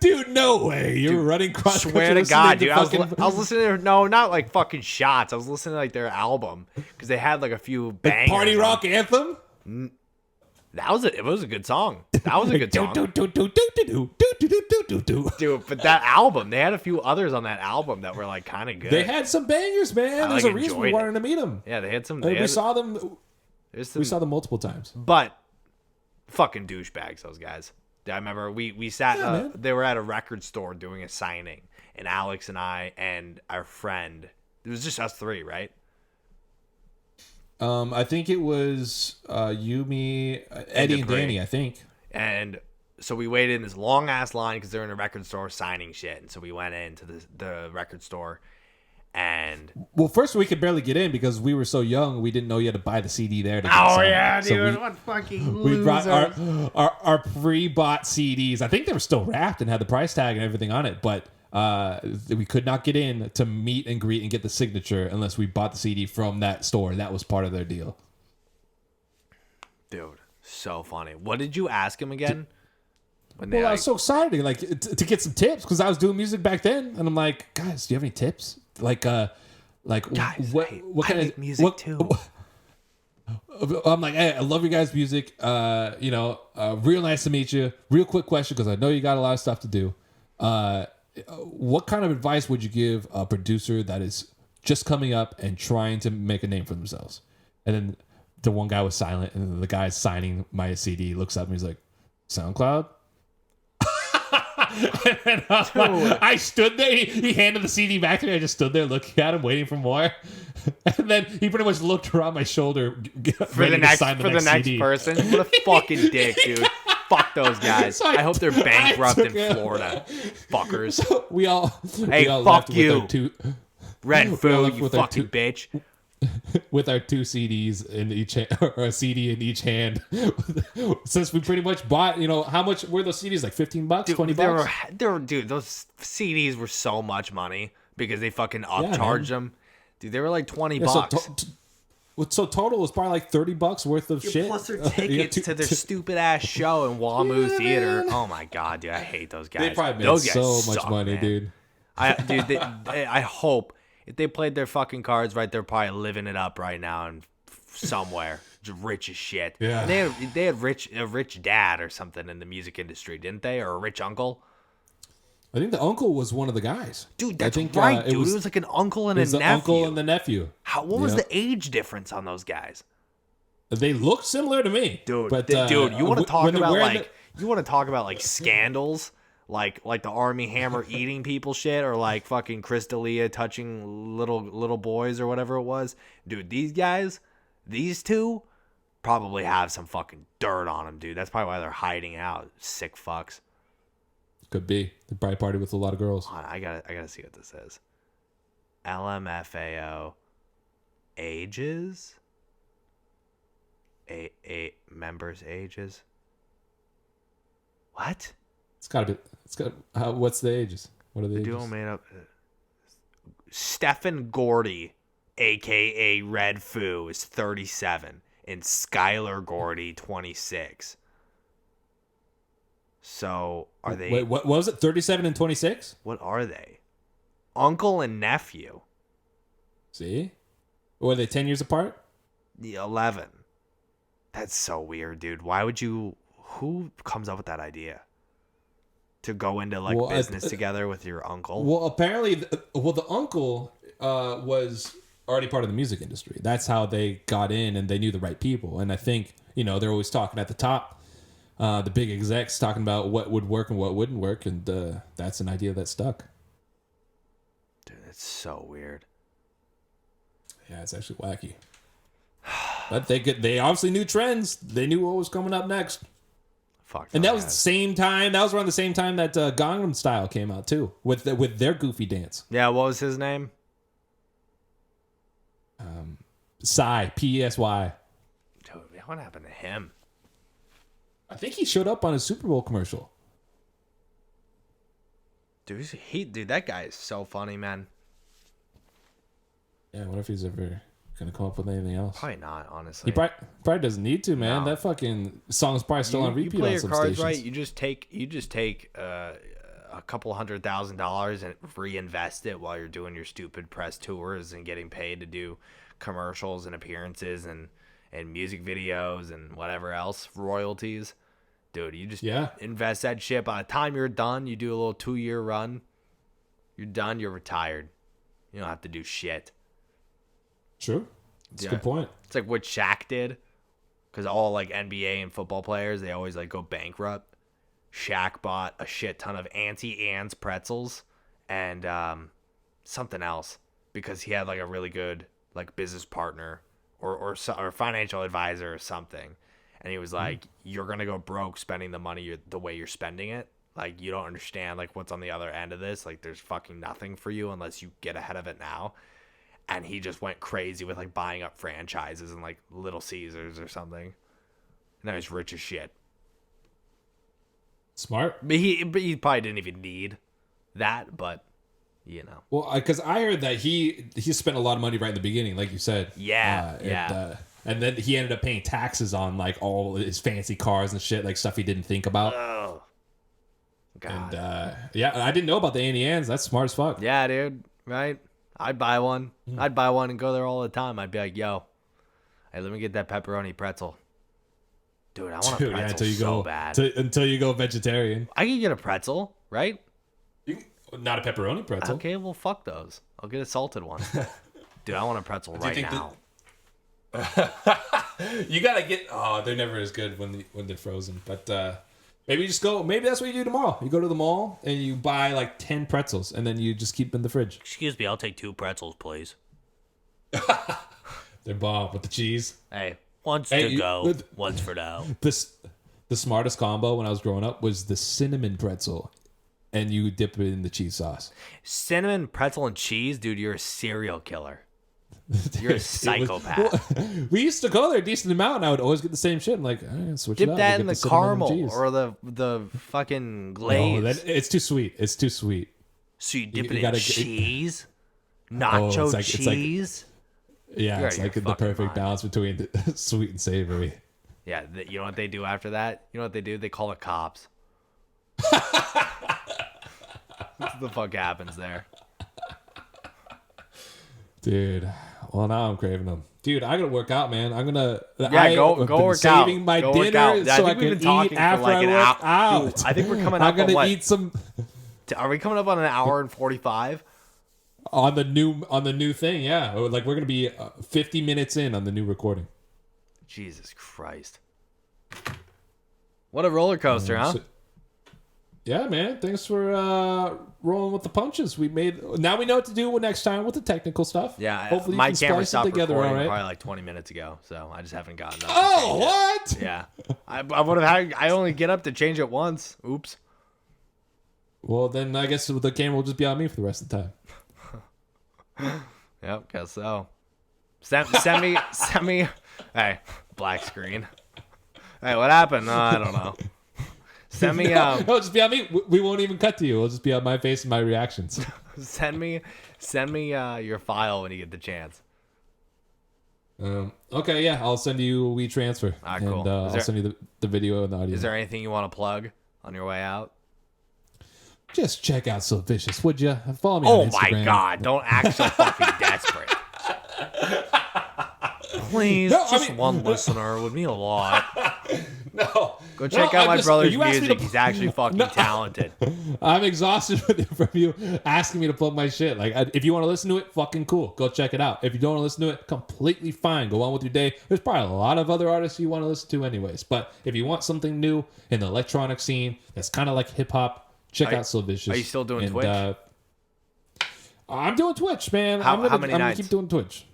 Dude, no way. You were running cross country. Swear to God, dude. I was fucking... listening to, no, not like fucking shots. I was listening to like their album because they had like a few bangers. Party Rock Anthem? It was a good song. That was a good song. Dude, but that album, they had a few others on that album that were like kind of good. They had some bangers, man. There's a reason we wanted to meet them. Yeah, they had some. We saw them. We saw them multiple times. But fucking douchebags, those guys. I remember we sat. They were at a record store doing a signing, and Alex and I and our friend. It was just us three, right? I think it was you, me, Eddie, and Danny. I think. And so we waited in this long ass line because they're in a record store signing shit. And so we went into the record store, and well, first we could barely get in because we were so young. We didn't know you had to buy the CD there. To get yeah, dude! So what fucking losers. We brought our pre-bought CDs. I think they were still wrapped and had the price tag and everything on it, but. We could not get in to meet and greet and get the signature unless we bought the CD from that store. That was part of their deal. Dude, so funny. What did you ask him again? I was so excited, like to get some tips because I was doing music back then, and I'm like, guys, do you have any tips? Like guys, what kind of music too? I'm like, hey, I love your guys' music. Real nice to meet you. Real quick question because I know you got a lot of stuff to do. What kind of advice would you give a producer that is just coming up and trying to make a name for themselves? And then the one guy was silent, and then the guy signing my CD looks up and he's like, SoundCloud? And then I stood there. He handed the CD back to me. I just stood there looking at him, waiting for more. And then he pretty much looked around my shoulder for the next CD. person. What a fucking dick, dude. Fuck those guys. So I hope they're bankrupt in Florida. Fuckers. So we all fuck you. Red Foo, you fucking bitch. With our two CDs in each hand, or a CD in each hand. Since we pretty much bought, how much were those CDs? Like $15, $20? Dude, those CDs were so much money because they fucking upcharged them. Dude, they were like $20. So total was probably like $30 worth of shit. Plus their tickets to their stupid ass show in WAMU Theater. Man. Oh my god, dude, I hate those guys. They probably made those guys so much suck, money, man. dude. I hope if they played their fucking cards right, they're probably living it up right now and somewhere, just rich as shit. Yeah, and they had a rich dad or something in the music industry, didn't they? Or a rich uncle. I think the uncle was one of the guys. Dude, that's right, dude. It was like an uncle and a nephew. Uncle and the nephew. What was the age difference on those guys? They look similar to me, dude. But dude, you want to talk about like scandals, like the Army Hammer eating people shit, or like fucking Chris D'Elia touching little boys or whatever it was. Dude, these two, probably have some fucking dirt on them, dude. That's probably why they're hiding out. Sick fucks. Could be. They probably party with a lot of girls. Hold on, I gotta see what this is. LMFAO ages. Members' ages. What? It's gotta be. What's the ages? What are the ages? Duo made up. Stephen Gordy, aka Red Foo, is 37, and Skylar Gordy 26. So are they? Wait, what was it? 37 and 26? What are they? Uncle and nephew. See? Were they 10 years apart? 11. That's so weird, dude. Why would you? Who comes up with that idea? To go into business together with your uncle? Well, apparently, the uncle was already part of the music industry. That's how they got in, and they knew the right people. And I think they're always talking at the top. The big execs talking about what would work and what wouldn't work, and that's an idea that stuck. Dude, that's so weird. Yeah, it's actually wacky. But they obviously knew trends. They knew what was coming up next. Fuck. And that was the same time. That was around the same time that Gangnam Style came out too, with their goofy dance. Yeah, what was his name? Psy, Psy. Dude, what happened to him? I think he showed up on a Super Bowl commercial. Dude, that guy is so funny, man. Yeah, I wonder if he's ever gonna come up with anything else. Probably not, honestly. He probably doesn't need to, man. No. That fucking song's probably still on repeat you play on your some cards stations. right. You just take a couple $100,000 and reinvest it while you're doing your stupid press tours and getting paid to do commercials and appearances and music videos and whatever else, royalties. Dude, you just invest that shit. By the time you're done, you do a little 2-year run. You're done. You're retired. You don't have to do shit. True. That's a good point. It's like what Shaq did. Because all like NBA and football players, they always like go bankrupt. Shaq bought a shit ton of Auntie Anne's pretzels and something else because he had like a really good like business partner or financial advisor or something. And he was like, you're going to go broke spending the money the way you're spending it. Like, you don't understand, like, what's on the other end of this. Like, there's fucking nothing for you unless you get ahead of it now. And he just went crazy with, like, buying up franchises and, like, Little Caesars or something. And now he's rich as shit. Smart. But he probably didn't even need that, but, you know. Well, because I heard that he spent a lot of money right in the beginning, like you said. Yeah. And then he ended up paying taxes on like all his fancy cars and shit, like stuff he didn't think about. Oh, God. And I didn't know about the Auntie Anne's. That's smart as fuck. Yeah, dude. Right? I'd buy one. I'd buy one and go there all the time. I'd be like, yo, hey, let me get that pepperoni pretzel. Dude, I want a pretzel so bad. Until you go vegetarian. I can get a pretzel, right? Not a pepperoni pretzel. Okay, well, fuck those. I'll get a salted one. Dude, I want a pretzel right now. You gotta get. Oh, they're never as good when they're frozen. But maybe you just go. Maybe that's what you do tomorrow. You go to the mall and you buy like 10 pretzels, and then you just keep them in the fridge. Excuse me, I'll take 2 pretzels, please. They're bomb with the cheese. Hey, one's to go, one's for now. The smartest combo when I was growing up was the cinnamon pretzel, and you dip it in the cheese sauce. Cinnamon pretzel and cheese, dude. You're a serial killer. You're a psychopath. We used to go there a decent amount, and I would always get the same shit. I'm like, switch Dip it up. that in the caramel or the fucking glaze. No, it's too sweet. It's too sweet. So you dip it in cheese? Nacho cheese? It's like the perfect balance between the sweet and savory. Yeah, you know what they do after that? You know what they do? They call the cops. What the fuck happens there? Dude, well, now I'm craving them. Dude, I gotta work out, man. I'm gonna go work out. Saving my go dinner so I can eat after I work out. Dude, I think we're coming up. I'm gonna eat some. Are we coming up on an hour and 45? On the new thing, yeah. Like we're gonna be 50 minutes in on the new recording. Jesus Christ! What a roller coaster, huh? Yeah, man. Thanks for rolling with the punches. Now we know what to do next time with the technical stuff. Yeah, hopefully my you can camera splice stopped it together, recording all right? probably like 20 minutes ago, so I just haven't gotten up. Oh, what? Yeah, I would have had. I only get up to change it once. Oops. Well, then I guess the camera will just be on me for the rest of the time. Yep, guess so. Send me. Hey, black screen. Hey, what happened? I don't know. Send me. No, just be on me. We won't even cut to you. It'll just be on my face and my reactions. Send me your file when you get the chance. Okay, yeah, I'll send you a WeTransfer. Ah, cool. And I'll send you the video and the audio. Is there anything you want to plug on your way out? Just check out So Vicious, would you? Follow me on Instagram. Oh my God! Don't act so fucking desperate. Please, one listener would mean a lot. No. Go check out my brother's music. He's actually fucking talented. I'm exhausted from you asking me to plug my shit. Like, if you want to listen to it, fucking cool. Go check it out. If you don't want to listen to it, completely fine. Go on with your day. There's probably a lot of other artists you want to listen to anyways. But if you want something new in the electronic scene that's kind of like hip-hop, check out So Vicious. Are you still doing Twitch? I'm doing Twitch, man. How many nights? I'm going to keep doing Twitch.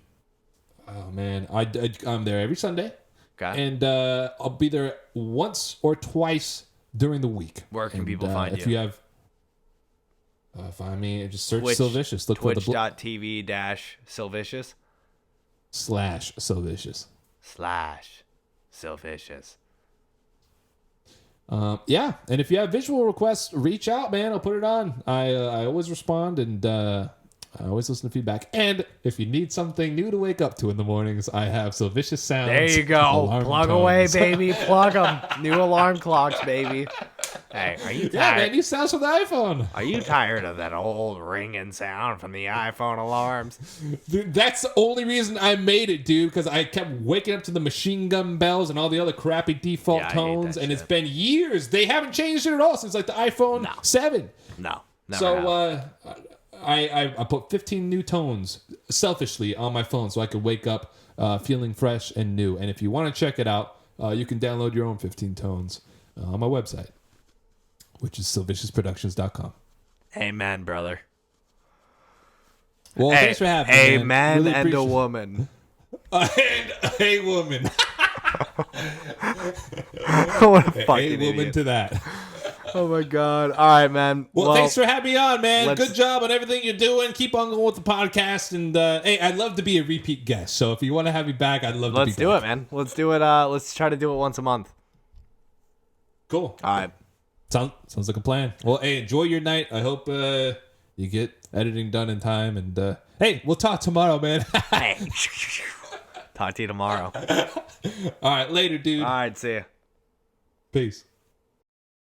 Oh, man. I'm there every Sunday. Okay. And I'll be there once or twice during the week. Where can people find if you have find me, just search Silvicious. Look for the Twitch.tv/Silvicious. /SoVicious. /SoVicious. Yeah, and if you have visual requests, reach out, man. I'll put it on. I always respond, and I always listen to feedback. And if you need something new to wake up to in the mornings, I have So Vicious Sounds. There you go. Plug away, baby. Plug them. New alarm clocks, baby. Hey, are you tired? Yeah, man, new sounds from the iPhone. Are you tired of that old ringing sound from the iPhone alarms? Dude, that's the only reason I made it, dude, because I kept waking up to the machine gun bells and all the other crappy default tones, and it's been years. They haven't changed it at all since like the iPhone 7. No, never So I put 15 new tones selfishly on my phone so I could wake up feeling fresh and new. And if you want to check it out, you can download your own 15 tones on my website, which is silviciousproductions.com. Amen, brother. Well, thanks for having me. A man really and a woman. And a woman. What a fucking a woman idiot. to that. Oh my god. All right, man. Well, thanks for having me on, man. Good job on everything you're doing. Keep on going with the podcast. And hey, I'd love to be a repeat guest. So if you want to have me back, I'd love to be back. Let's do it, man. Let's do it. Let's try to do it once a month. Cool. All right. Sounds like a plan. Well, hey, enjoy your night. I hope you get editing done in time. And hey, we'll talk tomorrow, man. Hey. Talk to you tomorrow. All right, later, dude. All right, see ya. Peace.